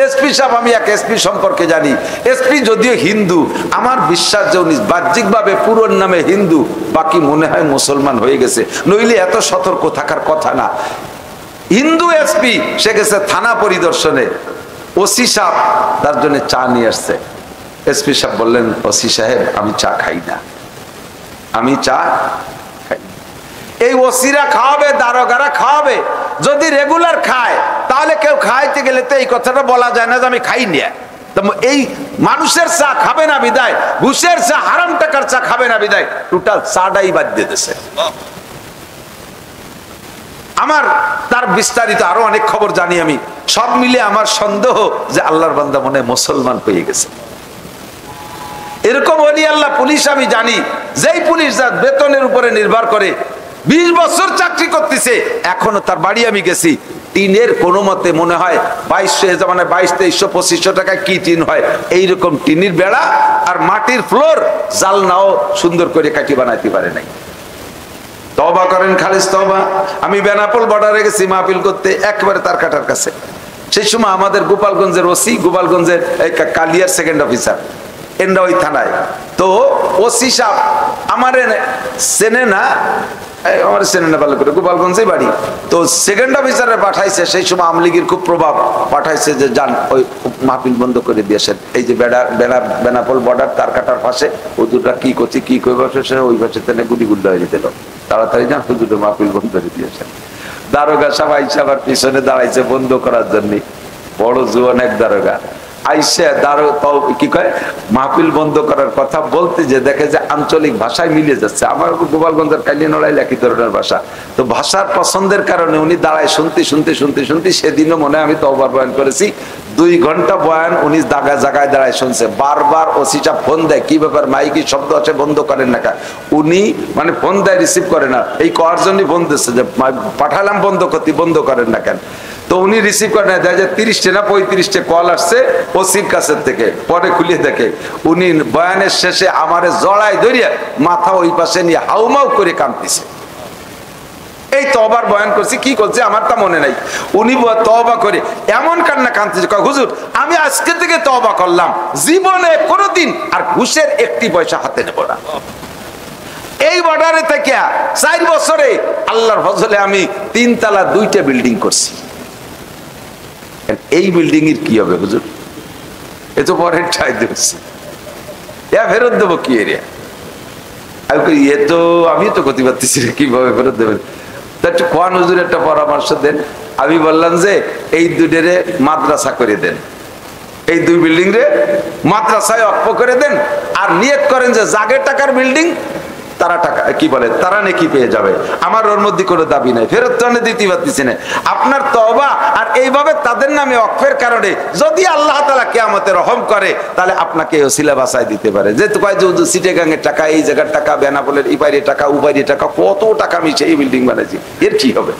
SP সাহেব, আমি এক এসপি সম্পর্কে জানি। এসপি যদিও হিন্দু, আমার বিশ্বাস যে উনি বাহ্যিকভাবে পুরোর নামে হিন্দু, বাকি মনে হয় মুসলমান হয়ে গেছে, নইলে এত সতর্ক থাকার কথা না। হিন্দু এসপি, সে গেছে থানা পরিদর্শনে, ওসি সাহেব তার জন্য চা নিয়ে আসছে। এসপি সাহেব বললেন, ওসি সাহেব আমি চা খাই না, আমি চা খাই। এই ওসিরা খাওয়াবে, দারোগারা খাওয়াবে। যদি রেগুলার খায় তাহলে কেউ খাইতে গেলে তো এই কথাটা বলা যায় না যে আমি খাই না। এই মানুষের চা খাবে না বিদায়, ঘুষের চা, হারাম টাকার চা খাবে না বিদায়, টোটাল চাটাই বাদ দিয়ে দিয়েছে। আমার তার বিস্তারিত আরো অনেক খবর জানি আমি। সব মিলে আমার সন্দেহ যে আল্লাহর বান্দা মনে মুসলমান হয়ে গেছে। এরকম ওলি আল্লাহ পুলিশ আমি জানি, যেই পুলিশ যার বেতনের উপরে নির্ভর করে 20 বছর চাকরি করতেছে, এখনো তার বাড়ি আমি গেছি, টিনের কোনো মতে মনে হয় 2200 মানে 2200-2300 টাকা কি টিন হয়, এইরকম টিনের বেড়া আর মাটির ফ্লোর, জালনাও সুন্দর করে কাটি বানাইতে পারে নাই। তওবা করেন, খালিস তওবা। আমি বেনাপোল বর্ডারে গেছি মাহফিল করতে, একবারে তার কাটার কাছে। সেই সময় আমাদের গোপালগঞ্জের ওসি, গোপালগঞ্জের কালিয়ার সেকেন্ড অফিসার, এন্ডা ওই থানায়। তো ওসি সাহেব আমার চেনে না, আমার চেনে না ভালো করে, গোপালগঞ্জে বাড়ি। তো সেকেন্ড অফিসারে পাঠাইছে, সেই সময় আওয়ামী লীগের খুব প্রভাব, পাঠাইছে যে যান ওই মাহফিল বন্ধ করে দিয়েছেন। এই যে বেনাপোল বর্ডার তার কাটার পাশে হুজুররা কি করছে, কি করবে, ওই পাশে তেনে গুলি গুল্লা হয়ে যেতে, তাড়াতাড়ি যান, হুজুরের মাহফিল বন্ধ করে দিয়েছেন। দারোগা সবাই আবার পিছনে দাঁড়াইছে বন্ধ করার জন্য, বড় জুয়ান এক দারোগা আইসে কি কয় মাহফিল বন্ধ করার কথা বলতে, যে দেখে যে আঞ্চলিক ভাষায় মিলে যাচ্ছে। আমার গোপালগঞ্জের কালিয়ানড়াইল একই ধরনের ভাষা, তো ভাষার পছন্দের কারণে উনি দাঁড়ায় শুনতে সেদিনও মনে হয় আমি তওবার বয়ান করেছি, 2 ঘন্টা বয়ান উনি জায়গায় দাঁড়ায় শুনছে। বারবার ওসিটা ফোন দেয়, কি ব্যাপার মাইকি শব্দ আছে, বন্ধ করেন না কেন? উনি মানে ফোন দেয়, রিসিভ করে না, এই করার জন্যই ফোন দিচ্ছে যে পাঠালাম বন্ধ করতে, বন্ধ করেন না কেন? তো উনি রিসিভ করে না, দেখা যায় 30টা না 35টা কল আসছে ওসির কাছের থেকে। পরে খুলে দেখে উনি বয়ানের শেষে আমারে জড়াই ধরিয়া মাথা ওই পাশে নিয়ে হাউমাউ করে কাঁদতেছে। এই তওবার বয়ান করছি, কি করছে আমার তা মনে নাই। উনি তওবা করে এমন কান্না কাঁদতেছে, হুজুর আমি আজকে থেকে তওবা করলাম, জীবনে কোনোদিন আর ঘুষের একটি পয়সা হাতে নেব না। এই বর্ডারে থেকে 4 বছরে আল্লাহর ফজলে আমি 3 তলা 2টা বিল্ডিং করছি। এই বিল্ডিং এর কি হবে হুজুর? এ তো পরের ঠাই দিচ্ছি, ফেরত দেবো কি এরিয়া? এ তো আমি তো ক্ষতি পাচ্ছি, কিভাবে ফেরত দেবেন? তা একটু কোন হুজুর একটা পরামর্শ দেন। আমি বললাম যে এই দুটোরে মাদ্রাসা করে দেন, এই 2 বিল্ডিং রে মাদ্রাসায় অক্ষ করে দেন, আর নিয়ত করেন যে জাগের টাকার বিল্ডিং, তারা টাকা কি বলে, তারা নাকি পেয়ে যাবে। আমার ওর মধ্যে কোনো দাবি নাই, ফেরত তো দিতে পারতেছি না। আপনার তওবা আর এইভাবে তাদের নামে অক্ফের কারণে যদি আল্লাহ তাআলা কিয়ামতে রহম করে, তাহলে আপনাকে ওসিলা বাঁচায় দিতে পারে। যেহেতু কয় যে সিটেগাংয়ের টাকা, এই জায়গার টাকা, বেনাপোলের ইপাইরে টাকা, উপাইরে টাকা, কত টাকা মিশে এই বিল্ডিং বানাইছি, এর কি হবে?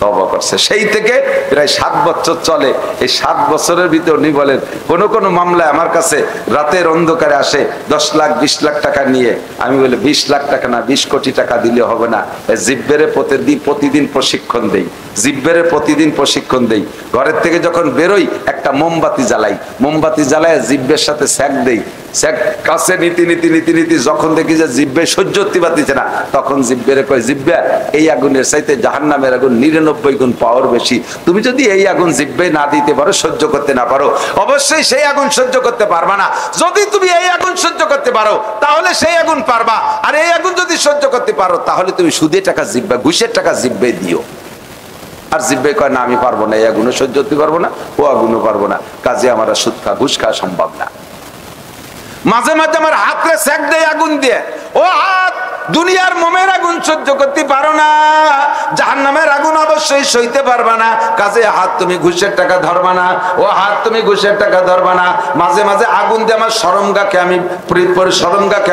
তওবা করছে। সেই থেকে প্রায় 7 বছর চলে। এই 7 বছরের ভিতর উনি বলেন, কোন মামলায় আমার কাছে রাতের অন্ধকারে আসে 10 লাখ 20 লাখ টাকা নিয়ে। আমি বলি 20 লাখ টাকা না, 20 কোটি টাকা দিলে হবে না। জিব্বেরে প্রতিদিন প্রশিক্ষণ দেই, জিব্বেরে প্রতিদিন প্রশিক্ষণ দেই। ঘরের থেকে যখন বেরোই একটা মোমবাতি জ্বালায় জিব্বের সাথে স্যাক দেই, স্যাক কাছে নীতি যখন দেখি যে জিব্বে সহ্য করতে পারতেছে না, তখন জিব্বেরে কয়, জিব্বা এই আগুনের চাইতে জাহান্নামের আগুন 99 গুণ পাওয়ার বেশি। তুমি যদি এই আগুন জিব্বে না দিতে পারো, সহ্য করতে না পারো, অবশ্যই সেই আগুন সহ্য করতে পারবা না। যদি তুমি এই আগুন সহ্য করতে পারো, তাহলে সেই আগুন পারবা। আর এই আগুন যদি সহ্য করতে পারো, তাহলে তুমি সুদের টাকা জিব্বা, ঘুষের টাকা জিব্বে দিও। আর জিব্বে কয় না, আমি পারবো না, এই আগুনও সহ্য করতে পারবো না, ও আগুনও পারবো না, কাজে আমার সুদ খা ঘুষ খাওয়া সম্ভব না। মাঝে মাঝে আমার হাতরে স্যাক দেয় আগুন দিয়ে, ও হাত দুনিয়ার মোমের আগুন সহ্য করতে পারো না, জাহান্নামের আগুন অবশ্যই সইতে পারবা না, কাজে হাত তুমি ঘুষের টাকা ধরবা না, ও হাত তুমি ঘুষের টাকা ধরবা না। মাঝে মাঝে আগুন দিয়ে আমার শরমগাকে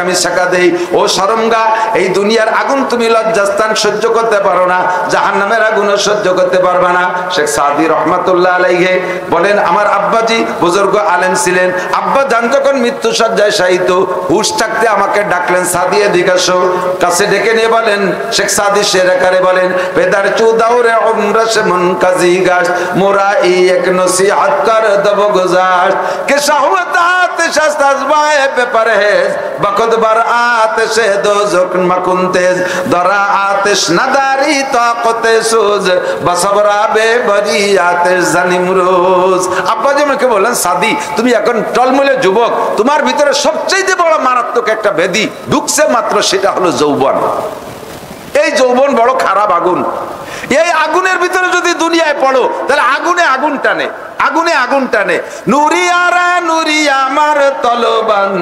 আমি শেখা দেই, ও শরমগা এই দুনিয়ার আগুন তুমি লজ্জাস্থান সহ্য করতে পারো না, জাহান্নামের আগুনও সহ্য করতে পারবা না। শেখ সাদি রহমাতুল্লাহ আলাইহি বলেন, আমার আব্বাজি বুজুর্গ আলেম ছিলেন, আব্বা জান যখন মৃত্যু সজ্জায় শায়িত, হুশ থাকতে আমাকে ডাকলেন, সাদি এদিকে আসো। কাছে ডেকে নিয়ে বলেন, শেখ সাদি শেরাকারে বলেন, বেদার চুদাউরে উমরা সে মুনকাজি গাশ মোরা ই এক নসিহত কর দব গুজার কে শাহওয়াত আতিশ আজবায়ে বে পরহেজ বখুদ বার আতিশ দোজখ মকুন তেজ দরা আতিশ নাদারি তাকতে সুজ বসবরা বে বরি আতিশ জানিমরোজ। আব্বা যে আমাকে বললেন, সাদি তুমি এখন টলমলে যুবক, তোমার ভিতরে সবচেয়ে বড় মারাত্মক একটা ব্যাধি ঢুকছে মাত্র, সেটা হলো যৌবন। এই যৌবন বড় খারাপ আগুন। এই আগুনের ভিতরে যদি দুনিয়ায় পড়ো তাহলে আগুনে আগুন টানে, আগুনে আগুন টানে। নুরিয়ারা নুরি আমার তলবান,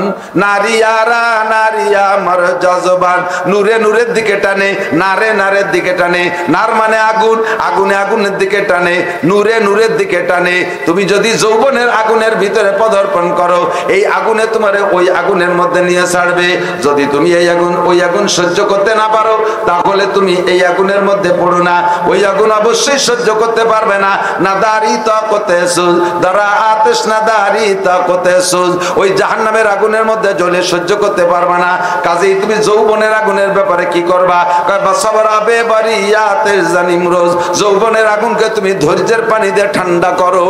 নারিয়ারা নারী আমার যজবান। নূরে নূরের দিকে টানে, নারে নারের দিকে টানে। নার মানে আগুন, আগুনে আগুনের দিকে টানে, নূরে নূরের দিকে টানে। তুমি যদি যৌবনের আগুনের ভিতরে পদার্পণ করো, এই আগুনে তোমার ওই আগুনের মধ্যে নিয়ে ছাড়বে। যদি তুমি এই আগুন ওই আগুন সহ্য করতে না পারো, তাহলে তুমি এই আগুনের মধ্যে পড়ো না। ওই আগুন অবশ্যই সহ্য করতে পারবে না। নাদারি তাকতে সুজ দরা আতিশ নাদারি তাকতে সুজ, ওই জাহান্নামের আগুনের মধ্যে জ্বলে সহ্য করতে পারবে না। কাজেই তুমি যৌবনের আগুনের ব্যাপারে কি করবা? বাসবরা বে বারিয়াতে জানিমরোজ, যৌবনের আগুনকে তুমি ধৈর্যের পানি দিয়ে ঠান্ডা করো।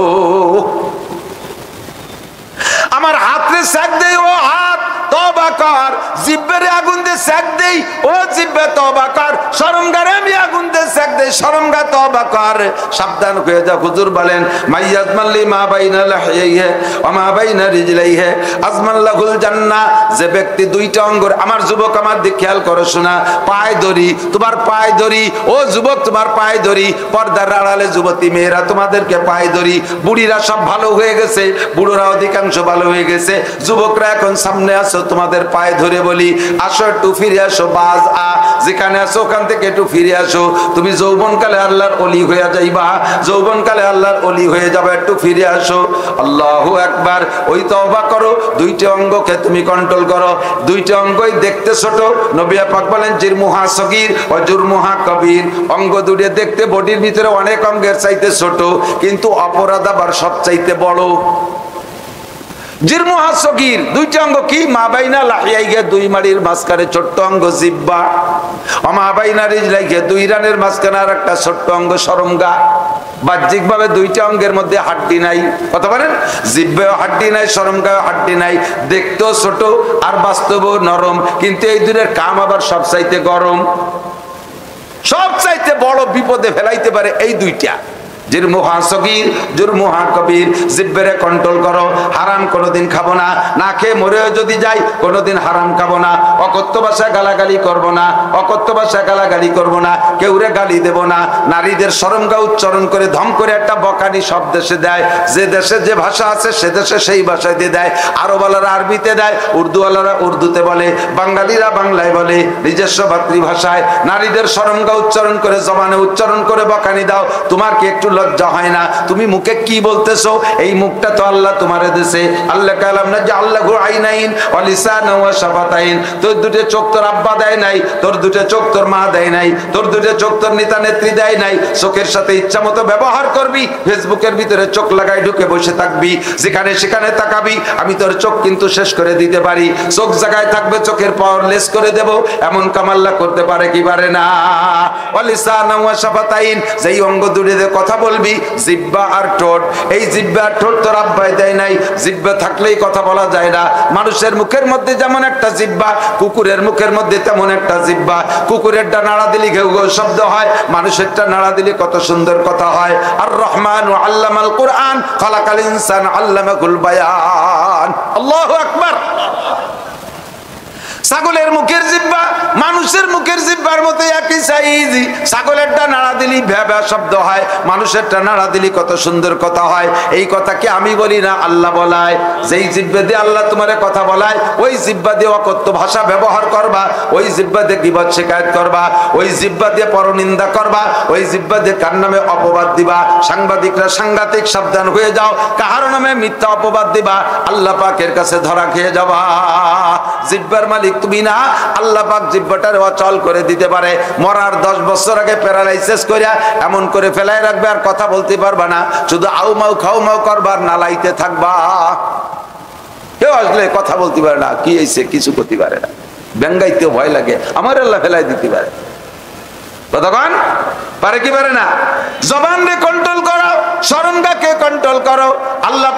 আমার হাতে সেক দেই, ও হাত তওবা কর। জিহ্বার আগুন দিয়ে সেক দেই, ও জিহ্বা তওবা কর। শরমগারে আমি আগুন দিয়ে সেক দেই, শরমগা তওবা কর। সাবধান হয়ে যাও। হুজুর বলেন, মাইয়াজমাল্লি মা বাইনা লাহিয়াইহি ওয়া মা বাইনা রিজলাইহি আজমাল্লাহুল জান্নাহ। যে ব্যক্তি দুইটা অঙ্গর, আমার যুবক আমার দিক খেয়াল করো শোনা, পায় ধরি, তোমার পায় ধরি, ও যুবক তোমার পায় ধরি। পর্দার আড়ালে যুবতী মেয়েরা তোমাদেরকে পায় ধরি। বুড়িরা সব ভালো হয়ে গেছে, বুড়োরা অধিকাংশ ভালো হয়ে গেছে। যুবকরা এখন সামনে আসো, তোমাদের পায়ে ধরে বলি, আসো একটু ফিরে আসো। বাজ আ যেখানে আসো ওখান থেকে একটু ফিরে আসো। তুমি যৌবনকালে আল্লাহর ওলি হয়ে যাইবা, যৌবনকালে আল্লাহর ওলি হয়ে যাবে, একটু ফিরে আসো। আল্লাহু আকবার। ওই তওবা করো, দুইটা অঙ্গকে তুমি কন্ট্রোল করো। দুইটা অঙ্গই দেখতে ছোট, নবী পাক বলেন জিরমুহা সগীর ও জুরমুহা কবির। অঙ্গ দুটো দেখতে বডির ভিতরে অনেক অঙ্গের চাইতে ছোট, কিন্তু অপরাধ আবার সব চাইতে বড়। জিরমুহা সগীর, দুইটা অঙ্গ কি? মা বাইনা লাহিয়াইহি, দুই মাড়ির মাঝখানে ছোট্ট অঙ্গ জিহ্বা। ও মা বাইনা রিজলাইহি, দুই রানের মাঝখানে আর একটা ছোট্ট অঙ্গ শরমগা। বাহ্যিকভাবে দুইটা অঙ্গের মধ্যে হাড্ডি নাই, কথা বলেন। জিহ্বায়ও হাড্ডি নাই, শরমগায়ও হাড্ডি নাই, দেখতেও ছোট আর বাস্তবেও নরম, কিন্তু এই দুইয়ের কাম আবার সব চাইতে গরম। সব চাইতে বড় বিপদে ফেলাইতে পারে এই দুইটা। জিরমুহা সগীর জুরমুহা কবির। জিহ্বারে কন্ট্রোল করো, হারাম কোনোদিন খাবো না, না খেয়ে মরেও যদি যাই কোনোদিন হারাম খাবো না। অকথ্য ভাষায় গালাগালি করবো না, অকথ্য ভাষায় গালাগালি করবো না, কেউরে গালি দেব না। নারীদের শরমগা উচ্চারণ করে ধম করে একটা বকানি সব দেশে দেয়, যে দেশে যে ভাষা আছে সে দেশে সেই ভাষায় দিয়ে দেয়। আরবওয়ালারা আরবিতে দেয়, উর্দুওয়ালারা উর্দুতে বলে, বাঙালিরা বাংলায় বলে, নিজস্ব মাতৃভাষায়। নারীদের শরমগা উচ্চারণ করে জবানে উচ্চারণ করে বকানি দাও, তোমার কি একটু লজ্জা হয় না? তুমি মুখে কি বলতেছো? এই মুখটা তো আল্লাহ তোমারে দিয়েছে। আল্লাহ কালাম না যে আল্লাহু আইনাইন ওয়া লিসানা ওয়া শাফাতাইন। তোর দুটো চোখ তোর আব্বা দেয় নাই, তোর দুটো চোখ তোর মা দেয় নাই, তোর দুটো চোখ তোর নেতা নেত্রী দেয় নাই। চোখের সাথে ইচ্ছা মতো ব্যবহার করবি, ফেসবুকের ভিতরে চোখ লাগাই ঢুকে বসে থাকবি, যেখানে সেখানে তাকাবি। আমি তোর চোখ কিন্তু শেষ করে দিতে পারি, চোখ জায়গায় থাকবে, চোখের পাওয়ার লেস করে দেব, এমন কাম আল্লাহ করতে পারে কি পারে না? ওয়া লিসানা ওয়া শাফাতাইন, যেই অঙ্গ দুটোতে কথা বলবি, জিহ্বা আর ঠোঁট। এই জিহ্বা আর ঠোঁট তোর আব্বাই দেয় নাই, জিহ্বা থাকলেই কথা বলা যায় না। মানুষের মুখের মধ্যে যেমন একটা জিহ্বা, কুকুরের মুখের মধ্যে তেমন একটা জিহ্বা। কুকুরেরটা নাড়া দিলে ঘেউ ঘেউ শব্দ হয়, মানুষেরটা নাড়া দিলে কত সুন্দর কথা হয়। আর রহমান আল্লামাল কুরআন খালাকাল ইনসান আল্লামাহুল বায়ান। আল্লাহু আকবার। ছাগলের মুখের জিহ্বা মানুষের মুখের জিহ্বার মতো একই সাইজ। ছাগলেরটা নাড়া দিলি ভ্যা ভ্যা শব্দ হয়, মানুষেরটা নাড়া দিলি কত সুন্দর কথা হয়। এই কথা কি আমি বলি না, আল্লাহ বলায়। যেই জিহ্বা দিয়ে আল্লাহ তোমারে কথা বলায়, ওই জিহ্বা দিয়ে অকথ্য ভাষা ব্যবহার করবা, ওই জিহ্বা দিয়ে গীবত শিকায়ত করবা, ওই জিহ্বা দিয়ে পরনিন্দা করবা, ওই জিহ্বা দিয়ে কার নামে অপবাদ দিবা। সাংবাদিকরা সাংঘাতিক, সাবধান হয়ে যাও। কাহার নামে মিথ্যা অপবাদ দিবা, আল্লাহ পাকের কাছে ধরা খেয়ে যাবা। জিহ্বার মালিক তুমি না, আল্লাহ পাক জিহ্বাটার অচল করে দিতে পারে। মরার 10 বছর আগে প্যারালাইসিস করিয়া এমন করে ফেলাই রাখবে, আর কথা বলতে পারবা না, শুধু আউ মাউ খাও মাউ করবার নালাইতে থাকবা। কেউ আসলে কথা বলতে পারে না, কি হয়েছে কিছু করতে পারে না। ব্যঙ্গাইতেও ভয় লাগে, আমার আল্লাহ ফেলাই দিতে পারে। কতক্ষণ পারে কি পারে না? জবান রে কন্ট্রোল করো, শরণগাকে কন্ট্রোল করো। আল্লাহ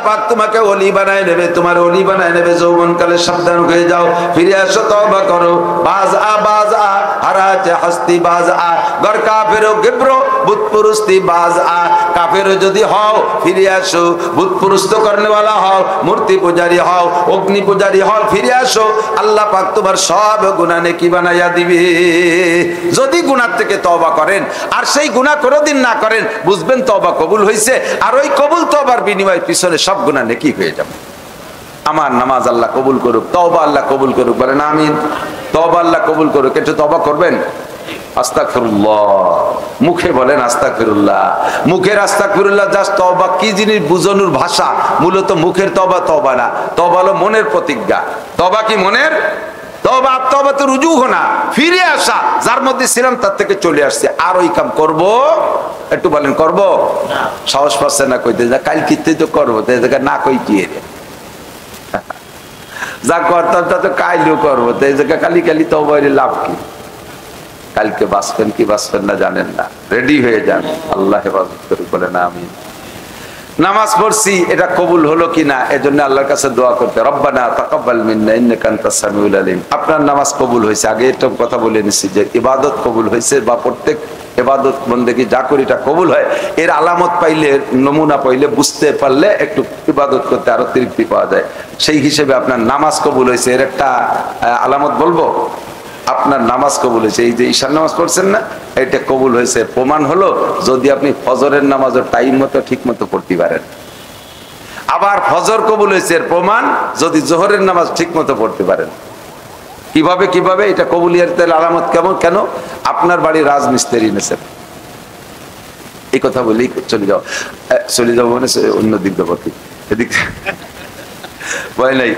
পাক তোমাকে ওলি বানায় নেবে, তোমার ওলি বানায় নেবে। যৌবনকালে সাবধান হয়ে যাও, ফিরে আসো, তওবা করো। বাজ আ হারাতে হস্তি বাজ আ গর কাফেরো গিব্রো বুত পুরুস্তি বাজ আ। কাফেরো যদি হও ফিরে আসো, বুত পুরুস্ত করনেওয়ালা হও, মূর্তি পূজারি হও, অগ্নি পূজারি হও, ফিরে আসো। আল্লাহ পাক তোমার সব গুনাহ নেকি বানাইয়া দিবে যদি গুনাহ থেকে তওবা করেন। আর সেই গুনাহ কোনোদিন না করেন, বুঝবেন তওবা কবুল হয়েছে। আর ওই কবুল তওবার বিনিময়ে পিছনে সব গুনাহ নেকি হয়ে যাবে। আমার নামাজ আল্লাহ কবুল করুক, তওবা আল্লাহ কবুল করুক, বলেন আমিন। তওবা আল্লাহ কবুল করুক। একটু তওবা করবেন। আস্তাগফিরুল্লাহ, মুখে বলেন আস্তাগফিরুল্লাহ। মুখের আস্তাগফিরুল্লাহ জাস্ট তওবা কি জিনিস বুঝানোর ভাষা, মূলত মুখের তওবা তওবা না। তওবা হলো মনের প্রতিজ্ঞা। তওবা কি মনের? তওবা তওবাতে রুজু হোনা, ফিরে আসা, যার মধ্যে ছিলাম তার থেকে চলে আসছে। আর ওই কাম করব, একটু বলেন করব না। সাহস পাচ্ছে না কইতে, যা কাল কিতে তো করবো, তো এই জায়গায় না কই কি যা করতাম তা তো কাইলেও করবো, তো এই জায়গায় কালি কালি তওবা হইলে লাভ কি? কালকে বাঁচবেন কি বাঁচবেন না জানেন না, রেডি হয়ে যান। আল্লাহ হেফাজত করুক, বলেন আমিন। নামাজ পড়ছি, এটা কবুল হলো কিনা এজন্য আল্লাহর কাছে দোয়া করতে, রব্বানা তাকাব্বাল মিন্না ইন্নাকা আনতাস সামিউল আলিম। আপনার নামাজ কবুল হয়েছে, আগে এটা কথা বলে নিছি যে ইবাদত কবুল হয়েছে, বা প্রত্যেক ইবাদত বন্দেগী যা করি এটা কবুল হয়, এর আলামত পাইলে, নমুনা পাইলে, বুঝতে পারলে একটু ইবাদত করতে আরো তৃপ্তি পাওয়া যায়। সেই হিসেবে আপনার নামাজ কবুল হয়েছে, এর একটা আলামত বলবো। আপনার নামাজ কবুল হয়েছে, এই যে ঈশার নামাজ পড়ছেন না, এটা কবুল হয়েছে। প্রমাণ হলো যদি আপনি ফজরের নামাজও টাইম মতো ঠিক মতো পড়তে পারেন। আবার ফজর কবুল হয়েছে এর প্রমাণ যদি জোহরের নামাজ ঠিক মতো পড়তে পারেন। কিভাবে এটা কবুলিয়াতের আলামত কেমন? কেন? আপনার বাড়ি রাজমিস্ত্রি এনেছেন, এই কথা বলেই চলে যাও মানে অন্য দিক দেবো, এদিক ভয় নাই।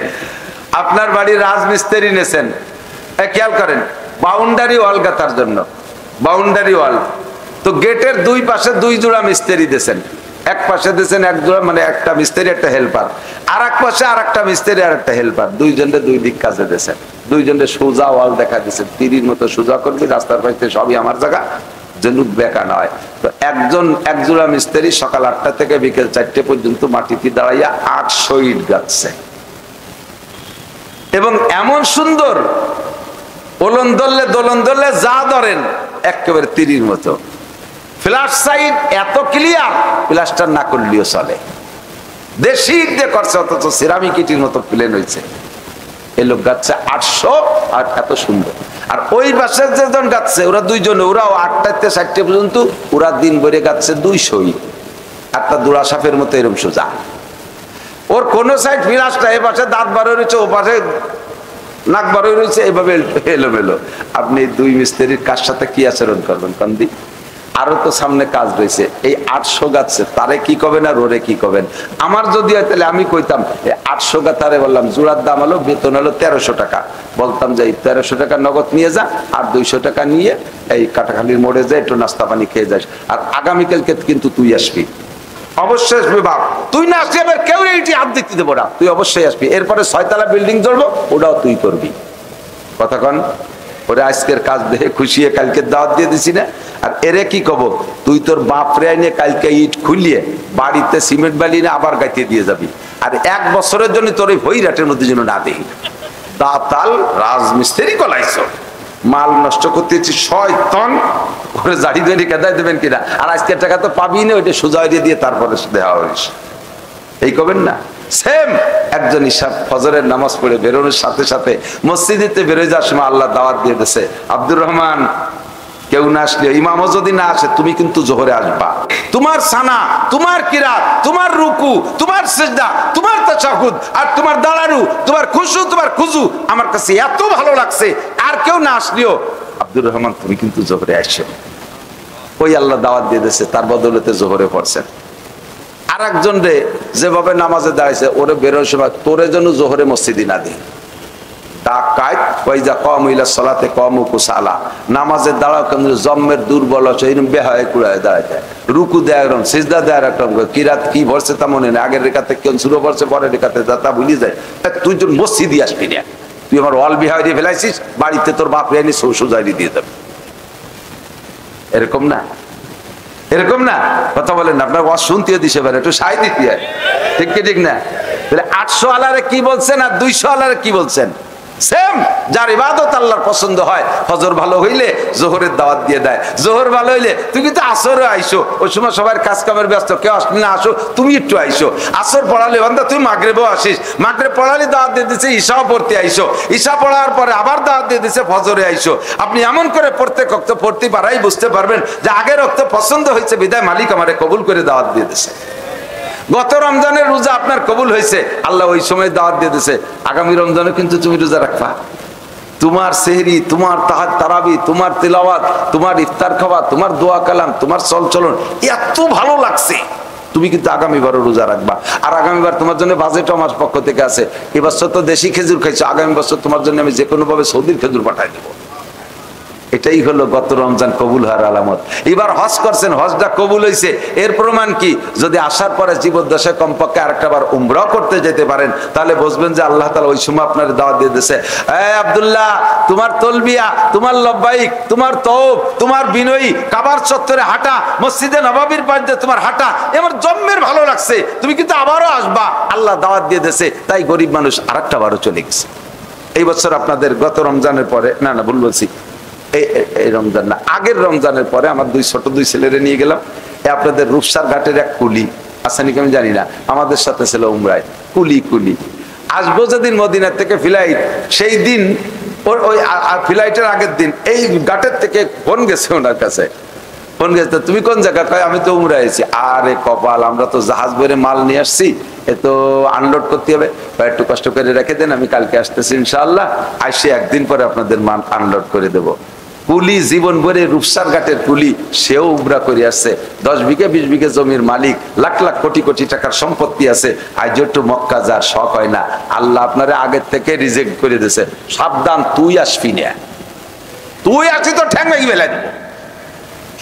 আপনার বাড়ি রাজমিস্ত্রি এনেছেন, খেয়াল করেন, বাউন্ডারি ওয়াল গাঁথার জন্য, বাউন্ডারি ওয়াল। তো গেটের দুই পাশে দুই জোড়া মিস্ত্রি দিয়েছেন, এক পাশে দিয়েছেন এক জোড়া, মানে একটা মিস্ত্রি একটা হেল্পার, আর এক পাশে আর একটা মিস্ত্রি আর একটা হেল্পার, দুইজনে দুই দিক কাজে দিয়েছেন। দুইজনে সোজা ওয়াল দেখা দিয়েছেন, তীরের মতো সোজা করবি, রাস্তার পাশে সবই আমার জায়গা, যেন বেকা নয়। তো এক জোড়া মিস্ত্রি সকাল 8টা থেকে বিকেল 4টে পর্যন্ত মাটিতে দাঁড়াইয়া 800 ইট গাঁথছে, এবং এমন সুন্দর ওলন দোলন যা ধরেন একেবারে তীরের মতো। ফ্ল্যাশ সাইড এত ক্লিয়ার, প্লাস্টার না করলেও চলে। দেশি ইট দিয়ে করছে, অথচ সিরামিক ইটের মতো প্লেন হয়েছে। এই লোক গাচ্ছে 800, আর এত সুন্দর। আর ওই পাশে যেজন গাচ্ছে ওরা দুইজনে, ওরাও 8টা থেকে 4টে পর্যন্ত, ওরা দিন ভরে গাচ্ছে 200 ইট, একটা দুড়া সাপের মতো এরকম সোজা। ওর কোন সাইড ফ্ল্যাশটা, এ পাশে দাঁত বার হয়েছে, ও পাশে নাক বার হয়েছে, এইভাবে এলোমেলো। আপনি দুই মিস্ত্রির কার সাথে কি আচরণ করবেন কান্দি? আরো তো সামনে কাজ রয়েছে। এই 800 গাচ্ছে তারে কি করবেন আর ওরে কি করবেন? আমার যদি হয় তাহলে আমি কইতাম 800 গাথারে বললাম জোড়ার দাম হলো, বেতন হলো 1300 টাকা, বলতাম যে 1300 টাকা নগদ নিয়ে যা, আর 200 টাকা নিয়ে এই কাটাখালির মোড়ে যা একটু নাস্তা পানি খেয়ে যাস, আর আগামীকালকে কিন্তু তুই আসবি, অবশ্যই আসবি বাপ। তুই না আসলে এবার কেউ এইটি হাত দিতে দেবো না, তুই অবশ্যই আসবি। এরপরে 6 তলা বিল্ডিং চলবো, ওটাও তুই করবি। কথা কন? ওরে আজকের কাজ দেখে খুশিয়ে কালকে দাওয়াত দিয়ে দিছি না। আর এরে কি কব, তুই তোর বাপরে আইনে কালকে ইট খুলিয়ে বাড়িতে সিমেন্ট বালি না আবার গাইতে দিয়ে যাবি, আর 1 বছরের জন্য তোর ওই ভৈরাটের মধ্যে যেন না দেখি। দাতাল রাজমিস্ত্রি কলাইছ, মাল নষ্ট করতেছি শয়তান, ওরে জাড়ি ধরে কেদায় দেবেন কিনা, আর আজকের টাকা তো পাবি না, ওইটা সোজা দিয়ে তারপরে দেওয়া হইস, এই করবেন না। সেম একজন ইশার ফজরের নামাজ পড়ে বেরোনোর সাথে সাথে মসজিদেতে বেরোয় যাওয়ার সময় আল্লাহ দাওয়াত দিয়ে দিয়েছে, আব্দুর রহমান কেউ না আসলে, ইমামও যদি না আসে তুমি কিন্তু জোহরে আসবা। তোমার সানা, তোমার কিরাত, তোমার রুকু, তোমার সিজদা, তোমার তাশাহুদ, আর তোমার দাঁড়ানো, তোমার খুশু, তোমার খুজু আমার কাছে এত ভালো লাগছে, আর কেউ না আসলেও আব্দুর রহমান তুমি কিন্তু জোহরে আসো। ওই আল্লাহ দাওয়াত দিয়ে দিয়েছে, তার বদৌলতে জোহরে পড়ছেন। আর একজন রে যেভাবে নামাজে দাঁড়াইছে, ওরে বেরোনোর সময় তোরে যেন জোহরে মসজিদে না দিই, নামাজের দাঁড়াও কেন জম্মের দুর্বল এরকম বেহায় কুড়ায় দাঁড়াইতে, রুকু দেয় একরকম, সিজদা দেয় একরকম, কিরাত কি ভরছে তা মনে নেই, আগের রেখাতে কেউ শুরু করছে পরের রেখাতে তা ভুলি যায়। তুই তোর মসজিদে আসবি না, তুই আমার ওয়াল বিহারি ফেলাইছিস, বাড়িতে তোর বাপ এনে সোজারি দিয়ে দেবে। এরকম না, এরকম না, কথা বলেন না, আপনার ওয়াজ শুনতে দিছে পারে, একটু সাই দিতে হয়, ঠিক কি ঠিক না? তাহলে 800 আলারে কি বলছেন আর 200 আলারে কি বলছেন? সেম। যার ইবাদত আল্লাহর পছন্দ হয়, ফজর ভালো হইলে জোহরের দাওয়াত দিয়ে দেয়, জোহর ভালো হইলে তুমি কিন্তু আসরে আইসো, ওই সময় সবার কাজ কামের ব্যস্ত, কেউ আসলে না আসো, তুমি একটু আইসো। আসর পড়ালে বান্দা তুমি মাগরিবেও আসিস, মাগরিব পড়ালে দাওয়াত দিয়ে দিছে ঈশাও পড়তে আইসো, ঈশা পড়ার পরে আবার দাওয়াত দিয়ে দিছে ফজরে আইসো। আপনি এমন করে প্রত্যেক রক্ত পড়তে পারাই বুঝতে পারবেন যে আগের রক্ত পছন্দ হয়েছে বিদায় মালিক আমারে কবুল করে দাওয়াত দিয়ে দিছে। গত রমজানের রোজা আপনার কবুল হয়েছে, আল্লাহ ওই সময় দাওয়াত দিয়ে দিছে, আগামী রমজানে কিন্তু তুমি রোজা রাখবা। তোমার সেহরি, তোমার তারাবি, তোমার তিলাওয়াত, তোমার ইফতার খাওয়া, তোমার দোয়া কালাম, তোমার চলচলন এত ভালো লাগছে, তুমি কিন্তু আগামীবারও রোজা রাখবা। আর আগামীবার তোমার জন্য বাজেটও আমার পক্ষ থেকে আছে। এবছর তো দেশি খেজুর খাইছো, আগামী বছর তোমার জন্য আমি যে কোনো ভাবে সৌদির খেজুর পাঠাই দেবো। এটাই হলো গত রমজান কবুল হওয়ার আলামত। এবার হজ করছেন, হজটা কবুল হয়েছে, এর প্রমাণ কি? যদি আসার পরে জীবদ্দশায় কমপক্ষে আরেকটা বার উমরাও করতে যেতে পারেন, তাহলে বুঝবেন যে আল্লাহ তাআলা ওই সময় আপনার দাওয়াত দিয়ে দিয়েছে, এই আব্দুল্লাহ, তোমার তলবিয়া, তোমার লব্বাইক, তোমার তওব, তোমার বিনয়ী, কাবার চত্বরে হাঁটা, মসজিদে নববীর পাশে তোমার হাঁটা আমার জম্মের ভালো লাগছে, তুমি কিন্তু আবারও আসবা, আল্লাহ দাওয়াত দিয়ে দিয়েছে। তাই গরিব মানুষ আরেকটা বারও চলে গেছে। এই বছর আপনাদের গত রমজানের পরে, না ভুল বলছি, এই রমজান না, আগের রমজানের পরে আমার ছোট দুই ছেলেরে নিয়ে গেলাম। আপনাদের রূপসার ঘাটের এক কুলি আসানি, আমি জানি না, আমাদের সাথে ছিল উমরায়, কুলি আসবো যেদিন মদিনার থেকে ফ্লাইট, সেই দিন ওই ফ্লাইটের আগের দিন এই ঘাটের থেকে ফোন গেছে ওনার কাছে, ফোন গেছে, তুমি কোন জায়গা? কয় আমি তো উমরায় আছি। আরে কপাল, আমরা তো জাহাজ ভরে মাল নিয়ে আসছি, এ তো আনলোড করতে হবে, একটু কষ্ট করে রেখে দেন, আমি কালকে আসতেছি ইনশাআল্লাহ, আসি একদিন পরে আপনাদের মাল আনলোড করে দেবো। কুলি জীবন ভরে রূপসার ঘাটের কুলি, সেও উমরা করে আসছে, 10 বিঘা 20 বিঘা জমির মালিক, লাখ লাখ কোটি কোটি টাকার সম্পত্তি আছে, আজ একটু মক্কা যার শখ হয় না, আল্লাহ আপনারে আগের থেকে রিজেক্ট করে দিয়েছে, সাবধান তুই আসবি না, তুই আসি তো ঠ্যাং ভেঙে ফেলে দিব।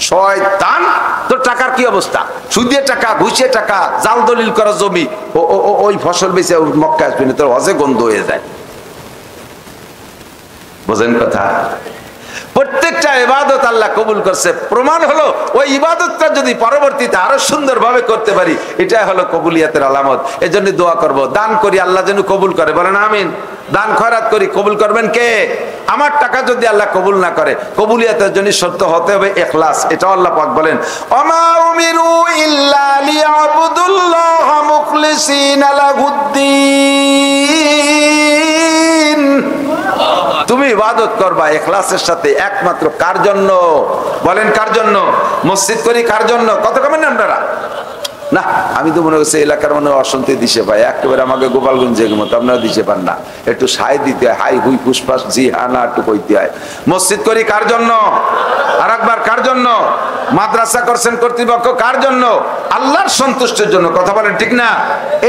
শয়তান, তোর টাকার কি অবস্থা? সুদে টাকা, ঘুষে টাকা, জাল দলিল করা জমি, ওই ফসল বেঁচে মক্কা আসবি না, তোর হজে গন্ধ হয়ে যায়। বোঝেন কথা? প্রত্যেকটা ইবাদত আল্লাহ কবুল করছে, প্রমাণ হলো ওই ইবাদতটা যদি পরবর্তীতে আরো সুন্দরভাবে করতে পারি, এটাই হলো কবুলিয়াতের আলামত। এজন্য দোয়া করব, দান করি আল্লাহ যেন কবুল করে, বলেন আমিন। দান খয়রাত করি, কবুল করবেন কে? আমার টাকা যদি আল্লাহ কবুল না করে, কবুলিয়াতের জন্য শর্ত হতে হবে ইখলাস। এটা আল্লাহ পাক বলেন, ওমা উমিরু ইল্লা লিয়াবুদুল্লাহ মুখলিসিনা লাহুদ্দিন। তুমি ইবাদত করবা ইখলাসের সাথে, একমাত্র কার জন্য? বলেন কার জন্য? মসজিদ করি কার জন্য? কত কমেন আপনারা? না, আমি তো মনে করছি এলাকার মনে অশান্তি দিশে পাই, একেবারে আমাকে গোপালগঞ্জের মতো আপনারা দিশে পান না, একটু সাই দিতে হয়, হাই হুই ফুসফাস জি হানা একটু কইতে হয়। মসজিদ করি কার জন্য? আর একবার কার জন্য? মাদ্রাসা করছেন কর্তৃপক্ষ কার জন্য? আল্লাহর সন্তুষ্টির জন্য। কথা বলেন ঠিক না?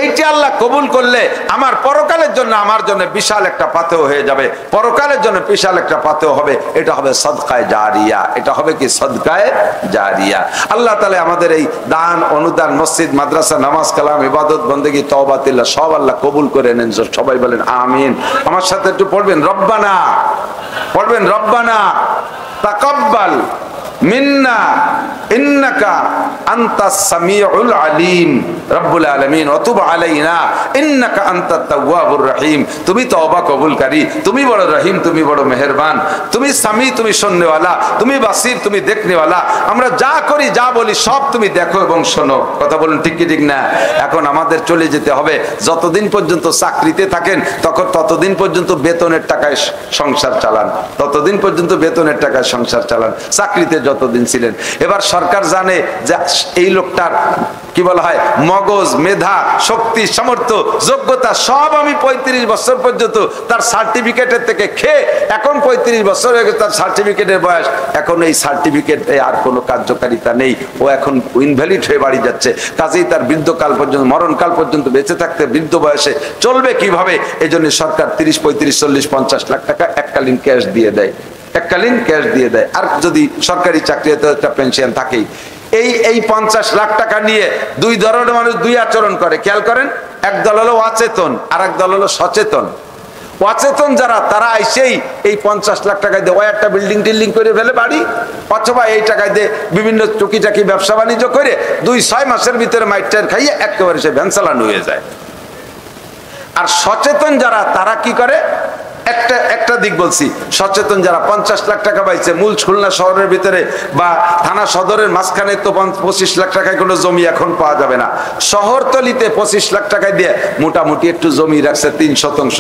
এইটা আল্লাহ কবুল করলে আমার পরকালের জন্য, আমার জন্য বিশাল একটা পাথেয় হয়ে যাবে, পরকালের জন্য বিশাল একটা পাথেয় হবে। এটা হবে সদকায়ে জারিয়া, এটা হবে কি? সদকায়ে জারিয়া। আল্লাহ তাআলা আমাদের এই দান অনুদান, মসজিদ মাদ্রাসা, নামাজ কালাম, ইবাদত বন্দেগী, তওবা তিল্লাহ সব আল্লাহ কবুল করে নেন। সবাই বলেন আমিন। আমার সাথে একটু পড়বেন রব্বানা, পড়বেন রব্বানা তাকাব্বাল মিন্না ইন্নাকা আনতাস সামিউল আলিম রব্বুল আলামিন ওয়া তুব আলাইনা ইন্নাকা আনতাত তাওয়াবুর রহিম। তুমি তওবা কবুলকারী, তুমি বড় রহিম, তুমি বড় মেহেরবান, তুমি সামি, তুমি শুননেওয়ালা, তুমি বাসির, তুমি দেখনেওয়ালা। আমরা যা করি যা বলি সব তুমি দেখো এবং শোনো। কথা বলুন ঠিক কি ঠিক না? এখন আমাদের চলে যেতে হবে। যতদিন পর্যন্ত চাকরিতে থাকেন ততদিন পর্যন্ত বেতনের টাকায় সংসার চালান, ততদিন পর্যন্ত বেতনের টাকায় সংসার চালান, চাকরিতে যতদিন ছিলেন। এবার সরকার জানে যে এই লোকটার কি বলা হয় মগজ, মেধা, শক্তি, সামর্থ্য, যোগ্যতা সব আমি 35 বছর পর্যন্ত তার সার্টিফিকেটের থেকে খেয়ে, এখন 35 বছর হয়ে গেছে তার সার্টিফিকেটের বয়স, এখন এই সার্টিফিকেটে আর কোনো কার্যকারিতা নেই, ও এখন ইনভ্যালিড হয়ে বাড়ি যাচ্ছে। কাজেই তার বৃদ্ধকাল পর্যন্ত, মরণকাল পর্যন্ত বেঁচে থাকতে বৃদ্ধ বয়সে চলবে কিভাবে? এই জন্য সরকার 30, 35, 40, 50 লাখ টাকা এককালীন ক্যাশ দিয়ে দেয়, এককালীন ক্যাশ দিয়ে দেয়। আর যদি সরকারি চাকরিতে একটা পেনশন থাকেই। এই 50 লাখ টাকা নিয়ে দুই ধরনের মানুষ দুই আচরণ করে, খেয়াল করেন। এক দল হলো অচেতন, আর এক দল হলো সচেতন। অচেতন যারা তারা আইসেই এই 50 লাখ টাকায় দিয়ে ওই একটা বিল্ডিং টিল্ডিং করে ফেলে বাড়ি, অথবা এই টাকায় দিয়ে বিভিন্ন টুকিটাকি ব্যবসা বাণিজ্য করে 2-6 মাসের ভিতরে মাইটার খাইয়ে একেবারে সে ভ্যান চালানো হয়ে যায়। আর সচেতন যারা তারা কি করে, একটা দিক বলছি, সচেতন যারা 50 লাখ টাকা পাইছে, মূল খুলনা শহরের ভিতরে বা থানা সদরের মাঝখানে তো 25 লাখ টাকায় কোনো জমি এখন পাওয়া যাবে না, শহরতলিতে 25 লাখ টাকায় দিয়ে মোটামুটি একটু জমি রাখছে 3 শতাংশ।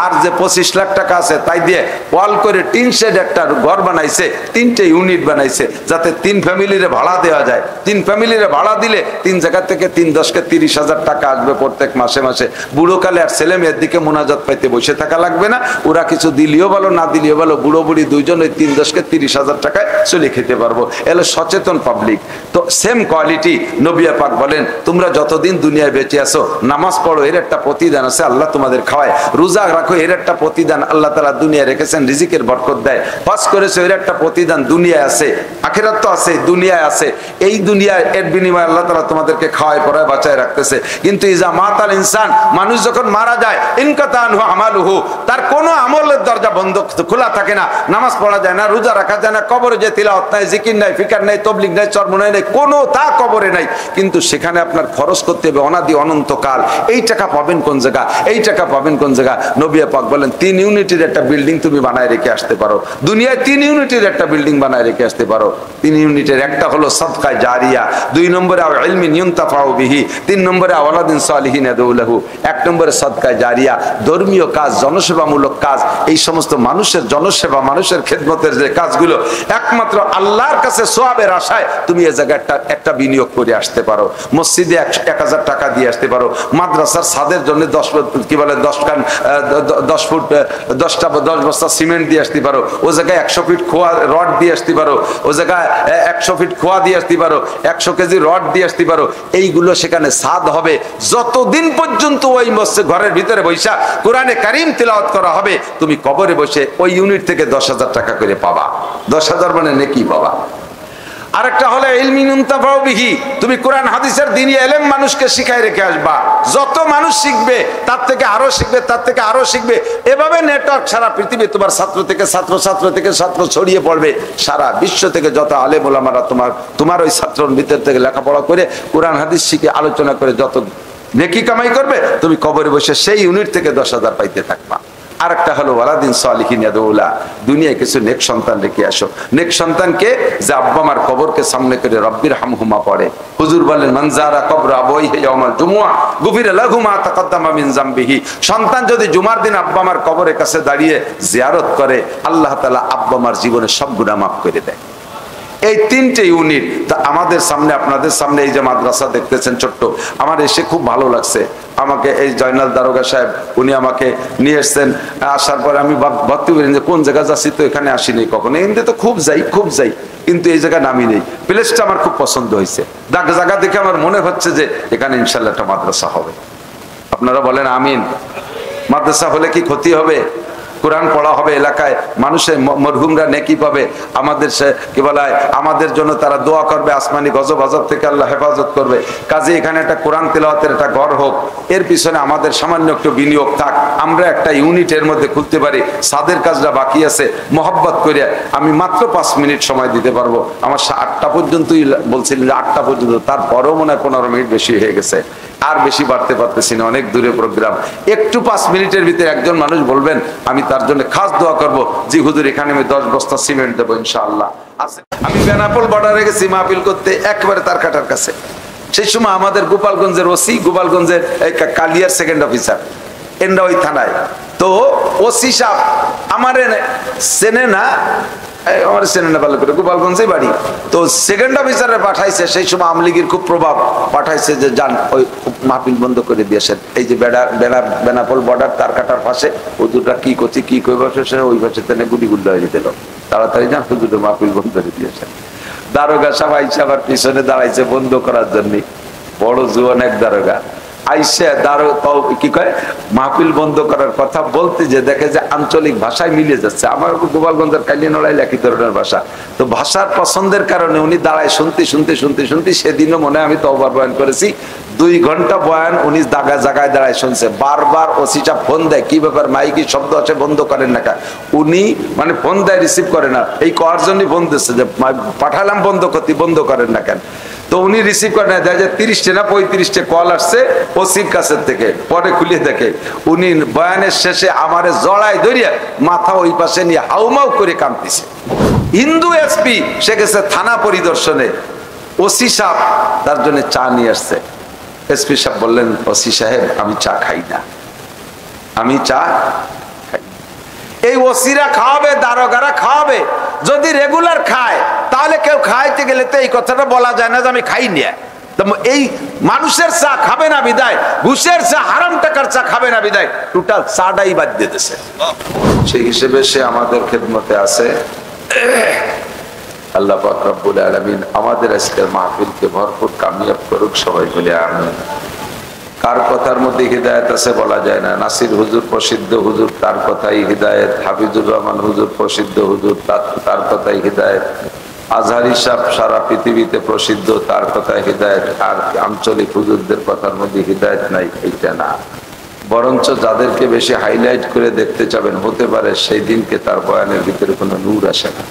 আর যে 25 লাখ টাকা আছে তাই দিয়ে ওয়াল করে টিন শেড একটা ঘর বানাইছে, 3টে ইউনিট বানাইছে, যাতে 3 ফ্যামিলিরে ভাড়া দেওয়া যায়। 3 ফ্যামিলিরে ভাড়া দিলে 3 জায়গা থেকে 3-10 কে 30,000 টাকা আসবে প্রত্যেক মাসে মাসে। বুড়োকালে আর ছেলে মেয়ের দিকে মোনাজাত পাইতে বসে থাকা লাগবে না, ওরা কিছু দিলেও ভালো না দিলেও ভালো, বুড়ো বুড়ি দুইজন ওই 3-10 কে 30,000 টাকায় চলে খেতে পারবো। এলো সচেতন পাবলিক। তো সেম কোয়ালিটি নবী পাক বলেন, তোমরা যতদিন দুনিয়ায় বেঁচে আছো নামাজ পড়ো, এর একটা প্রতিদান আছে, আল্লাহ তোমাদের খাওয়ায়। রোজা রাখো, এর একটা প্রতিদান আল্লাহ তাআলা দুনিয়ায় রেখেছেন, রিজিকের বরকত দেয়। হজ করেছো, এর একটা প্রতিদান দুনিয়ায় আছে, আখিরাত তো আছে, দুনিয়ায় আছে। এই দুনিয়ায় এর বিনিময়ে আল্লাহ তাআলা তোমাদেরকে খাওয়ায় পড়ায় বাঁচায় রাখতেছে। কিন্তু ইজা মাতাল ইনসান, মানুষ যখন মারা যায়, ইনকাতা আনহু আমালুহু, তার কোনো আমলের দরজা বন্ধ খোলা থাকে না, নামাজ পড়া যায় না, রোজা রাখা যায় না, কবরে যে তিলাওয়াত নাই, জিকির নাই, ফিকার নাই, তাবলীগ নাই, চরমনাই নাই, কোনো তা কবরে নাই। কিন্তু সেখানে আপনার খরচ করতে হবে অনাদি অনন্তকাল। এই টাকা পাবেন কোন জায়গা, এই টাকা পাবেন কোন জায়গা? নবী পাক বলেন 3 ইউনিটের একটা বিল্ডিং তুমি বানায় রেখে আসতে পারো। দুনিয়ায় 3 ইউনিটের একটা বিল্ডিং বানায় রেখে আসতে পারো। 3 ইউনিটের একটা হলো সাদকা জারিয়া, 2 নম্বরে ইলমিন ইউনতাফাউ বিহি, 3 নম্বরে ওয়ালাদিন সালিহিন ইয়াদউ লাহু। 1 নম্বরে সাদকা জারিয়া, ধর্মীয় কাজ, জনসেবামূলক কাজ। এই সমস্ত মানুষের জনসেবা, মানুষের খেদমতের যে কাজগুলো একমাত্র আল্লাহর কাছে সওয়াবের আশায় তুমি এই জায়গায় একটা বিনিয়োগ করে আসতে পারো। মসজিদে 1000 টাকা দিয়ে আসতে পারো, মাদ্রাসার ছাদের জন্য 10 বস্তা সিমেন্ট দিয়ে আসতে পারো, ও জায়গায় 100 ফিট খোয়া রড দিয়ে আসতে পারো, ও জায়গায় 100 ফিট খোয়া দিয়ে আসতে পারো, 100 কেজি রড দিয়ে আসতে পারো। এইগুলো সেখানে ছাদ হবে যতদিন পর্যন্ত ওই মসজিদ ঘরের ভিতরে বৈশা কোরআনে কারীম তিলাওয়াত করা হবে, তুমি কবরে বসে ওই ইউনিট থেকে 10,000 টাকা করে পাবা। 10,000 মানে নেকি পাবা। আরেকটা হলো ইলমিন ইউনতাফাউ বিহি, তুমি কোরআন হাদিসের দ্বীনি ইলম মানুষকে শিখায় রেখে আসবা। যত মানুষ শিখবে তার থেকে আরো শিখবে, তার থেকে আরো শিখবে। এভাবে নেটওয়ার্ক সারা পৃথিবী, তোমার ছাত্র থেকে ছাত্র, ছাত্র থেকে ছাত্র ছড়িয়ে পড়বে। সারা বিশ্ব থেকে যত আলেম ওলামারা তোমার ওই ছাত্রর ভিতর থেকে লেখাপড়া করে কোরআন হাদিস শিখে আলোচনা করে যত নেকি কামাই করবে, তুমি কবরে বসে সেই ইউনিট থেকে 10,000 পাইতে থাকবা। আরেকটা হলো ওয়ালাদিন সালিহিন ইয়াদউলা, দুনিয়ায় কিছু নেক সন্তান রেখে আসো। নেক সন্তানকে যে আব্বা মার কবরকে সামনে করে রব্বির হামহুমা পড়ে। হুজুর বলেন মান যারা কবর আবওয়াইহি ইয়াউমাল জুমুআ গুফিরা লাহু মা তাকাদ্দামা মিন যামবিহি। সন্তান যদি জুমার দিন আব্বা মার কবরের কাছে দাঁড়িয়ে জিয়ারত করে, আল্লাহ তাআলা আব্বা মার জীবনের সব গুনাহ মাফ করে দেয়। এই 3টে ইউনিট তা আমাদের সামনে, আপনাদের সামনে এই যে মাদ্রাসা দেখতেছেন ছোট্ট, আমার এসে খুব ভালো লাগছে। আমাকে এই জয়নাল দারোগা সাহেব উনি আমাকে নিয়ে এসছেন। আসার পর আমি ভাবতে পারি যে কোন জায়গা যাচ্ছি, তো এখানে আসিনি কখনো। এমনিতে তো খুব যাই কিন্তু এই জায়গায় নামি নেই। প্লেসটা আমার খুব পছন্দ হয়েছে। জায়গা দেখে আমার মনে হচ্ছে যে এখানে ইনশাল্লাহ একটা মাদ্রাসা হবে। আপনারা বলেন আমিন। মাদ্রাসা হলে কি ক্ষতি হবে? কোরআন পড়া হবে, এলাকায় মানুষের মরহুমরা নেকি পাবে, আমাদের কি বলা হয় আমাদের জন্য তারা দোয়া করবে, আসমানি গজব আযাব থেকে আল্লাহ হেফাজত করবে। কাজে এখানে একটা কোরআন তেলাওয়াতের একটা ঘর হোক, এর পিছনে আমাদের সামান্য একটু বিনিয়োগ থাক, আমরা একটা ইউনিটের মধ্যে খুলতে পারি। সাদের কাজটা বাকি আছে, মহব্বত করে আমি মাত্র 5 মিনিট সময় দিতে পারবো। আমার 8টা পর্যন্তই বলছিলেন যে 8টা পর্যন্ত, তারপরেও মনে হয় 15 মিনিট বেশি হয়ে গেছে। আর বেশি বাড়তে পারতেছি না, অনেক দূরে প্রোগ্রাম। একটু 5 মিনিটের ভিতরে একজন মানুষ বলবেন, আমি তার জন্য খাস দোয়া করব, জি হুজুর এখানে আমি 10 বস্তা সিমেন্ট দেবো ইনশাআল্লাহ। আমি বেনাপোল বর্ডারে গেছি মাহফিল করতে, একবারে তার কাটার কাছে। সেই সময় আমাদের গোপালগঞ্জের ওসি, গোপালগঞ্জের কালিয়ার 2nd অফিসার, এন্ডা ওই থানায়। তো ওসি সাহেব আমার চেনে না, আমার চেনে না ভালো করে, গোপালগঞ্জে বাড়ি। তো 2nd অফিসারে পাঠাইছে, সেই সময় আওয়ামী লীগের খুব প্রভাব, পাঠাইছে যে যান ওই মাহফিল বন্ধ করে দিয়েছেন। এই যে বেনাপোল বর্ডার তার কাটার পাশে হুজুররা কি করছে, কি করবে, ওই পাশে তেনে গুলিগুল্লা হয়ে যেত, তাড়াতাড়ি যান হুজুরের মাহফিল বন্ধ করে দিয়েছেন। দারোগা সাহেব আইসা আবার পিছনে দাঁড়াইছে বন্ধ করার জন্য, বড় জুয়ান এক দারোগা। আইসে কি কয় মাহফিল বন্ধ করার কথা বলতে যে দেখে যে আঞ্চলিক ভাষায় মিলে যাচ্ছে। আমার গোপালগঞ্জের কালিয়ানড়াইল একই ধরনের ভাষা, তো ভাষার পছন্দের কারণে উনি দাঁড়ায় শুনতে সেদিনও মনে হয় আমি তওবার বয়ান করেছি, 2 ঘন্টা বয়ান উনি জায়গায় দাঁড়ায় শুনছে। বারবার ওসিটা ফোন দেয়, কি ব্যাপার মাইকি শব্দ আছে বন্ধ করেন না কেন? উনি মানে ফোন দেয়, রিসিভ করে না, এই করার জন্যই ফোন দিচ্ছে যে পাঠালাম বন্ধ করেন না কেন? তো উনি রিসিভ করে না, দেখা যায় 30টা না 35টা কল আসছে ওসির কাছের থেকে। পরে খুলে দেখে উনি বয়ানের শেষে আমারে জড়াই ধরিয়া মাথা ওই পাশে নিয়ে হাউমাউ করে কাঁদতেছে। হিন্দু এসপি সে গেছে থানা পরিদর্শনে, ওসি সাহেব তার জন্য চা নিয়ে আসছে। এসপি সাহেব বললেন, ওসি সাহেব আমি চা খাই না, আমি চা খাই। এই ওসিরা খাওয়াবে, দারোগারা খাওয়াবে, যদি রেগুলার খায় তাহলে কেউ খাইতে গেলে তো এই কথাটা বলা যায় না যে আমি খাই না। এই মানুষের চা খাবে না বিদায়, ঘুষের চা, হারাম টাকার চা খাবে না বিদায় টোটাল চাটাই বাদ দিতেছে। সেই হিসেবে সে আমাদের খেদমতে আছে। আল্লাহ পাক রব্বুল আলামিন আমাদের আজকের মাহফিলকে ভরপুর কামিয়াব করুক, সবাই বলে আমিন। কার কথার মধ্যে হিদায়ত আছে বলা যায় না। নাসির হুজুর প্রসিদ্ধ হুজুর, তার কথাই হিদায়ত। হাফিজুর রহমান হুজুর প্রসিদ্ধ হুজুর, তার কথাই হিদায়ত। আজহারি সাহেব সারা পৃথিবীতে প্রসিদ্ধ, তার কথাই হিদায়ত। আর আঞ্চলিক হুজুরদের কথার মধ্যে হিদায়ত নাই, এইটা না। বরঞ্চ যাদেরকে বেশি হাইলাইট করে দেখতে চাবেন, হতে পারে সেই দিনকে তার বয়ানের ভিতরে কোনো নূর আসে না,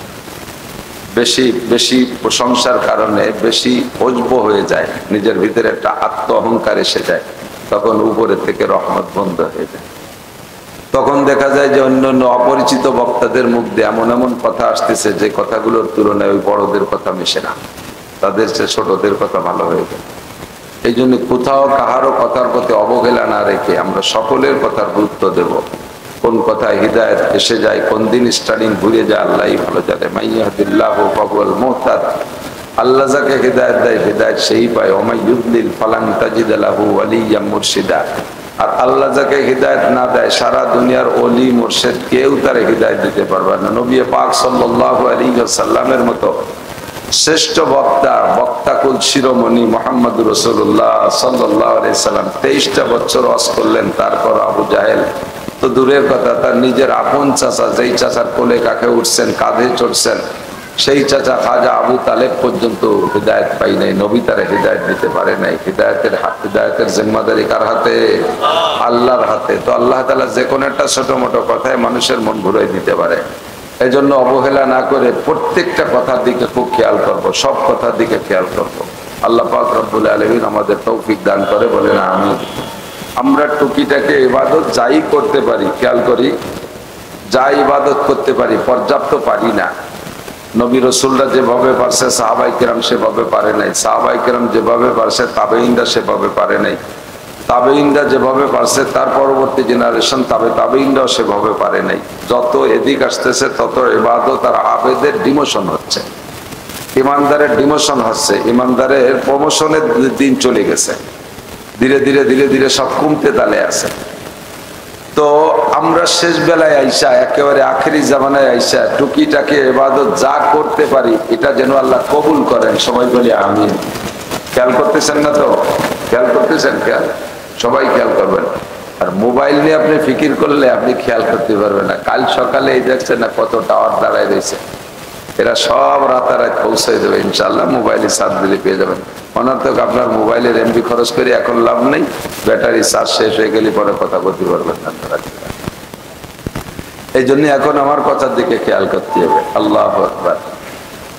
বেশি প্রশংসার কারণে বেশি অজব হয়ে যায়, নিজের ভিতরে একটা আত্ম অহংকার এসে যায়, তখন উপরে থেকে রহমত বন্ধ হয়ে যায়। তখন দেখা যায় যে অন্যান্য অপরিচিত বক্তাদের মুখ দিয়ে এমন এমন কথা আসতেছে যে কথাগুলোর তুলনায় ওই বড়দের কথা মিশে না, তাদের চেয়ে ছোটদের কথা ভালো হয়ে যায়। এই জন্য কোথাও কাহারও কথার প্রতি অবহেলা না রেখে আমরা সকলের কথার গুরুত্ব দেব। কোন কথায় হিদায়ত এসে যায়, কোন দিন স্টার্টিং ঘুরে যায় আল্লাহই ভালো জানে। মাইয়াহদিল্লাহু ফাহুয়াল মুহতাদ, আল্লাহ যাকে হিদায়ত দেয় হিদায়ত সেই পায়। ওয়া ইউদ্লিল ফালান তাজিদ লাহু ওয়ালিয়্যাম মুরশিদা, আর আল্লাহ যাকে হিদায়ত না দেয় সারা দুনিয়ার ওলি মুর্শিদ কেউ তার হিদায়ত দিতে পারবে না। নবী পাক সাল্লাল্লাহু আলাইহি ওয়াসাল্লামের মতো শ্রেষ্ঠ বক্তাকুল শিরোমণি মুহাম্মদুর রাসূলুল্লাহ সাল্লাল্লাহু আলাইহি সাল্লাম 23টা বছর ওয়াজ করলেন, তারপর আবু জাহেল তো দূরের কথা, তার নিজের আপন চাচা, যেই চাচার কোলে কাকে উঠছেন, কাঁধে চড়ছেন, সেই চাচা খাজা আবু তালেব পর্যন্ত হিদায়ত পাই নাই। নবী তারা হিদায়ত দিতে পারে নাই। হিদায়তের জিম্মাদারি কার হাতে? আল্লাহর হাতে। তো আল্লাহ তাআলা যে কোনো একটা ছোট মোটো কথায় মানুষের মন ঘুরাই দিতে পারে। এই জন্য অবহেলা না করে প্রত্যেকটা কথার দিকে খুব খেয়াল করবো, সব কথার দিকে খেয়াল করবো। আল্লাহ পাক রব্বুল আলামিন আমাদের তৌফিক দান করে, বলেন আমিন। আমরা টুকিটাকে ইবাদত যাই করতে পারি, খেয়াল করি, যা ইবাদত করতে পারি পর্যাপ্ত পারি না। নবী রাসূলরা যেভাবে পারছে সাহাবায়ে কেরাম সেভাবে পারে নাই, সাহাবায়ে কেরাম যেভাবে পারছে তাবেঈনরা সেভাবে পারে নাই, তাবেঈনরা যেভাবে পারছে তার পরবর্তী জেনারেশন তাবেঈনরাও সেভাবে পারে নাই। যত এদিক আসতেছে তত ইবাদত আর আবেদের ডিমোশন হচ্ছে, ইমানদারের ডিমোশন হচ্ছে, ইমানদারের প্রমোশনের দিন চলে গেছে। ধীরে ধীরে ধীরে ধীরে সব কমতে তালে আছে। তো আমরা শেষ বেলায় আইসা, একেবারে আখেরি জামানায় আইসা টুকিটাকে ইবাদত যা করতে পারি এটা যেন আল্লাহ কবুল করেন, সবাই বলি আমিন। খেয়াল করতেছেন না তো? খেয়াল করতেছেন? খেয়াল, সবাই খেয়াল করবেন। আর মোবাইল নিয়ে আপনি ফিকির করলে আপনি খেয়াল করতে পারবেন না। কাল সকালে এই দেখছেন না কত টাওয়ার দাঁড়ায় রয়েছে, এরা সব রাতারাত পৌঁছে দেবে ইনশাল্লাহ। মোবাইলে চার্জ দিলে পেয়ে যাবেন। অনর্থক আপনার মোবাইলের এমবি খরচ করে এখন লাভ নেই, ব্যাটারি চার্জ শেষ হয়ে গেলে পরে কথা বলতে পারবেন না। এই জন্য এখন আমার কথার দিকে খেয়াল করতে হবে। আল্লাহু আকবার।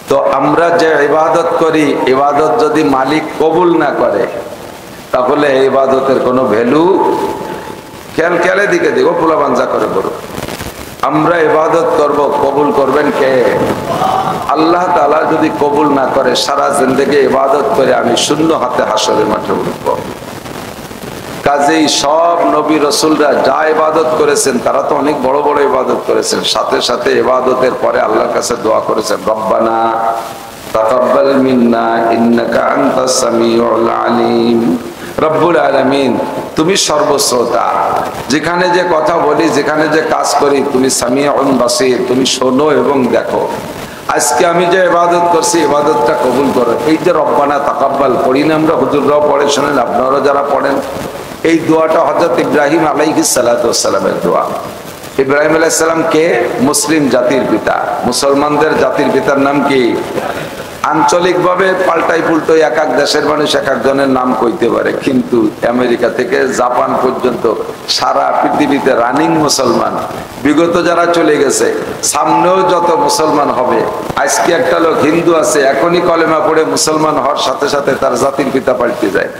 তো আমরা যে ইবাদত করি, ইবাদত যদি মালিক কবুল না করে তাহলে ইবাদতের কোনো ভ্যালু, খেয়ালে দিকে দিও পোলাপান যা করে বলো, আমরা ইবাদত করব, কবুল করবেন কে? আল্লাহ তাআলা যদি কবুল না করে সারা জিন্দেগি ইবাদত করে আমি শূন্য হাতে হাসরের মাঠে উঠব। কাজেই সব নবী রাসূলরা যা ইবাদত করেছেন তারা তো অনেক বড় বড় ইবাদত করেছেন, সাথে সাথে ইবাদতের পরে আল্লাহর কাছে দোয়া করেছেন, রব্বানা তাকাব্বাল মিন্না ইন্নাকা আনতাস সামিউল আলিম। রব্বুল আলামিন তুমি সর্বশ্রোতা, যেখানে যে কথা বলি, যেখানে যে কাজ করি তুমি সামিউন বাসীর, তুমি শোনো এবং দেখো। আজকে আমি যে ইবাদত করছি ইবাদতটা কবুল করো। এই যে রব্বানা তাকাব্বাল পড়ি না আমরা, হুজুররাও পড়ে, শোনেন আপনারাও যারা পড়েন, এই দোয়াটা হযরত ইব্রাহিম আলাইহিস সালাতু ওয়াস সালামের দোয়া। ইব্রাহিম আলাইহিস সালাম কে? মুসলিম জাতির পিতা, মুসলমানদের জাতির পিতার নাম কি? আঞ্চলিকভাবে পাল্টাই পুল্টোই এক এক দেশের মানুষ এক একজনের নাম কইতে পারে, কিন্তু আমেরিকা থেকে জাপান পর্যন্ত সারা পৃথিবীতে রানিং মুসলমান, বিগত যারা চলে গেছে, সামনেও যত মুসলমান হবে। আজকে একটা লোক হিন্দু আছে, এখনই কলেমা পড়ে মুসলমান হওয়ার সাথে সাথে তার জাতির পিতা পাল্টে যায়।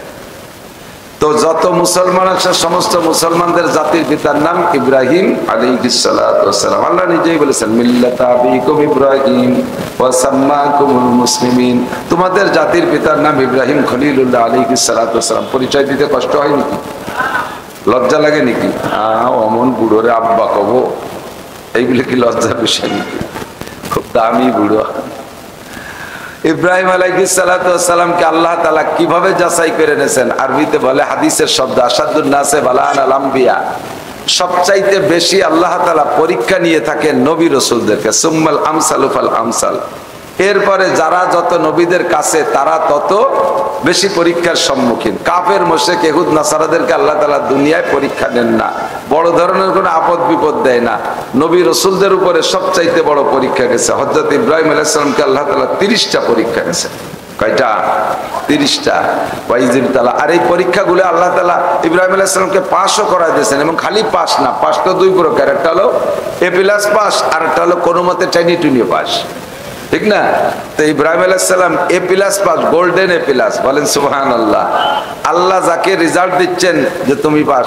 তো যত মুসলমান আছে সমস্ত মুসলমানদের জাতির পিতার নাম ইব্রাহিম আলাইহিস সালাতু ওয়াস সালাম। আল্লাহ নিজেই বলেছেন মিল্লাতা আবিকুম ইব্রাহিম ওয়া সাম্মাকুমুল মুসলিমিন, তোমাদের জাতির পিতার নাম ইব্রাহিম খলিলুল্লাহ আলাইহিস সালাতু ওয়াস সালাম। পরিচয় দিতে কষ্ট হয় নাকি? লজ্জা লাগে নাকি? অমন বুড়োরে আব্বা কব, এইগুলো কি লজ্জার বিষয় নাকি? খুব দামি বুড়ো। ইব্রাহিম আলাইহিস সালাতু ওয়াস সালামকে আল্লাহ তাআলা কিভাবে যাচাই করে এনেছেন? আরবিতে বলে হাদিসের শব্দ আসাদুন নাসে বালান আল আম্বিয়া, সবচাইতে বেশি আল্লাহ তাআলা পরীক্ষা নিয়ে থাকেন নবী রাসূলদেরকে। সুম্মাল আমসালু ফাল আমসাল, এরপরে যারা যত নবীদের কাছে তারা তত বেশি পরীক্ষার সম্মুখীন। কাফের মুশরিক ইহুদ নাসারাদেরকে আল্লাহ তাআলা দুনিয়ায় পরীক্ষা নেন না, বড় ধরনের কোনো আপদ বিপদ দেয় না। নবী রাসূলদের উপরে সবচাইতে বড় পরীক্ষা গেছে। হযরত ইব্রাহিম আলাইহিস সালামকে আল্লাহ তাআলা 30টা পরীক্ষা গেছে। কয়টা? 30টা। ওয়াইজিব তাআলা। আর এই পরীক্ষাগুলো আল্লাহ তাআলা ইব্রাহিম আলাইহিস সালামকে পাসও করায় দিয়েছেন, এবং খালি পাস না, পাস তো দুই প্রকার, একটা হলো A+ পাস আর একটা হলো কোনো মতে টাইনি টুনিও পাস, ঠিক না? তো ইব্রাহিম আলাইহিস সালাম A+ পাস, গোল্ডেন A+। বলেন সুবহানাল্লাহ। আল্লাহ যাকে রেজাল্ট দিচ্ছেন যে তুমি পাস,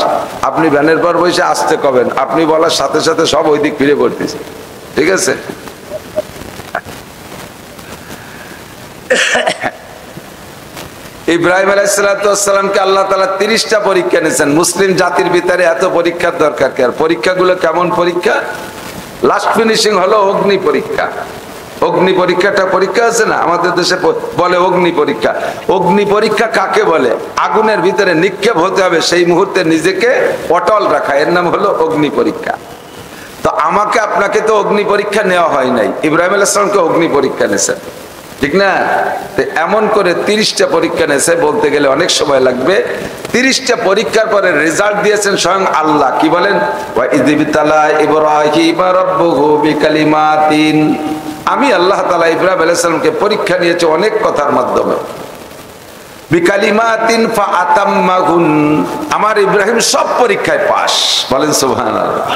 আপনি ভ্যানের পর বসে আসতে কবেন, আপনি বলার সাথে সাথে সব ওই দিক ফিরে পড়তেছে, ঠিক আছে? ইব্রাহিম আলাইহিস সালামকে আল্লাহ তাআলা 30টা পরীক্ষা নিয়েছেন। মুসলিম জাতির ভিতরে এত পরীক্ষার দরকার কি? আর পরীক্ষাগুলো কেমন পরীক্ষা? লাস্ট ফিনিশিং হলো অগ্নি পরীক্ষা। অগ্নি পরীক্ষাটা পরীক্ষা আছে না, আমাদের দেশে বলে অগ্নি পরীক্ষা। অগ্নি পরীক্ষা কাকে বলে? আগুনের ভিতরে নিক্ষেপ হতে হবে, সেই মুহূর্তে নিজেকে অটল রাখা, এর নাম হলো অগ্নি পরীক্ষা। তো আমাকে আপনাকে তো অগ্নি পরীক্ষা নেওয়া হয় নাই, ইব্রাহিম আলাইহিস সালামকে অগ্নি পরীক্ষা নিয়েছেন, ঠিক না? তো এমন করে 30টা পরীক্ষা নিয়েছে, বলতে গেলে অনেক সময় লাগবে। 30টা পরীক্ষার পরে রেজাল্ট দিয়েছেন স্বয়ং আল্লাহ। কি বলেন? ওয়া ইযবিতালা ইব্রাহিম রাব্বুহু বিকালিমাতিন, আমি আল্লাহ তাআলা ইব্রাহিম আলাইহিস সালামকে পরীক্ষা নিয়েছি অনেক কথার মাধ্যমে। বিকালিমাতিন ফাআতাম্মাহুন, আমার ইব্রাহিম সব পরীক্ষায় পাস। বলেন সুবহানাল্লাহ।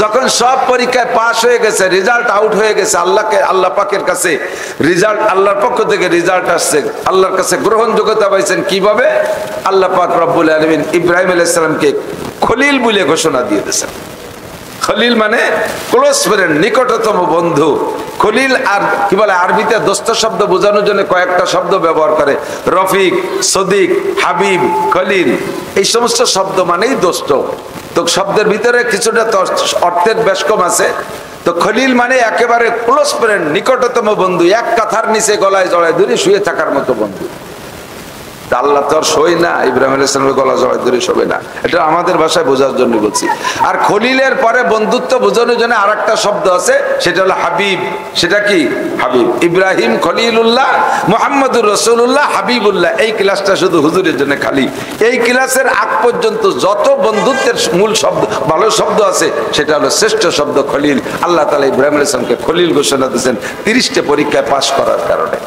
যখন সব পরীক্ষায় পাস হয়ে গেছে, রেজাল্ট আউট হয়ে গেছে, আল্লাহ পাকের কাছে রেজাল্ট, আল্লাহর পক্ষ থেকে রেজাল্ট আসছে, আল্লাহর কাছে গ্রহণযোগ্যতা পাইছেন। কিভাবে? আল্লাহ পাক রব্বুল আলামিন ইব্রাহিম আলাইহিস সালামকে খলিল বলে ঘোষণা দিয়ে দিয়েছেন। খলিল মানে ক্লোজ ফ্রেন্ড, নিকটতম বন্ধু। খলিল আর কি বলে আরবিতে দোস্ত শব্দ বোঝানোর জন্য কয়েকটা শব্দ ব্যবহার করে, রফিক, সদিক, হাবিব, খলিল, এই সমস্ত শব্দ মানেই দোস্ত। তো শব্দের ভিতরে কিছুটা অর্থের বেশ কম আছে। তো খলিল মানে একেবারে ক্লোজ ফ্রেন্ড, নিকটতম বন্ধু, এক কাঁথার নিচে গলায় জড়ায় ধরে শুয়ে থাকার মতো বন্ধু। আল্লাহ তো আর শোয় না, ইব্রাহিম আলাইহিস সালামের গলা জড়ায় ধরে শোবে না, এটা আমাদের ভাষায় বোঝার জন্য বলছি। আর খলিলের পরে বন্ধুত্ব বোঝানোর জন্য আরেকটা শব্দ আছে, সেটা হলো হাবিব। সেটা কি? হাবিব। ইব্রাহিম খলিলুল্লাহ, মুহাম্মদুর রাসূলুল্লাহ হাবিবুল্লাহ। এই ক্লাসটা শুধু হুজুরের জন্য খালি। এই ক্লাসের আগ পর্যন্ত যত বন্ধুত্বের মূল শব্দ, ভালো শব্দ আছে, সেটা হলো শ্রেষ্ঠ শব্দ খলিল। আল্লাহ তাআলা ইব্রাহিম আলাইহিস সালামকে খলিল ঘোষণা দিয়েছেন 30টা পরীক্ষায় পাস করার কারণে।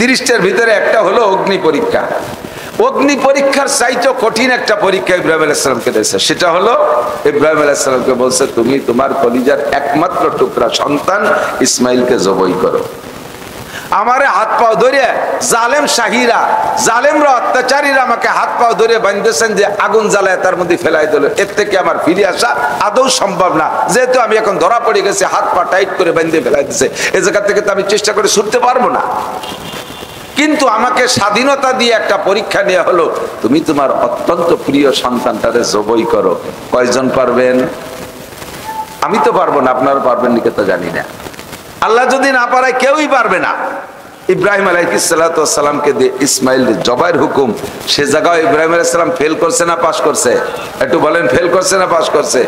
30টার ভিতরে একটা হলো অগ্নি পরীক্ষা। অগ্নি পরীক্ষার চাইতে কঠিন একটা পরীক্ষা ইব্রাহিম আলাইহিস সালামকে দিয়েছে। সেটা হলো ইব্রাহিম আলাইহিস সালামকে বলছে, তুমি তোমার কলিজার একমাত্র টুকরা সন্তান ইসমাইলকে জবাই করো। আমারে হাত পাও ধরে জালেম শাহীরা, জালেমরা, অত্যাচারীরা আমাকে হাত পাও ধরে বাঁধতেছেন যে আগুন জ্বালায় তার মধ্যে ফেলাই দিল, এর থেকে আমার ফিরে আসা আদৌ সম্ভব না। যেহেতু আমি এখন ধরা পড়ে গেছি, হাত পা টাইট করে বাঁধে ফেলাই দিছে, এ জায়গা থেকে তো আমি চেষ্টা করে ছুটতে পারবো না। কিন্তু আমাকে স্বাধীনতা দিয়ে একটা পরীক্ষা নেওয়া হলো, তুমি তোমার অত্যন্ত প্রিয় সন্তানটারে জবাই করো। কয়জন পারবেন? আমি তো পারবো না, আপনারা পারবেন নাকি তা জানি না। আল্লাহ যদি না পারায় কেউই পারবে না। ইব্রাহিম আলাইহিসসালামকে দিয়ে ইসমাইল জবাইয়ের হুকুম, সে জায়গায় ইব্রাহিম আলাইহিস সালাম ফেল করছে না পাস করছে? একটু বলেন, ফেল করছে না পাস করছে?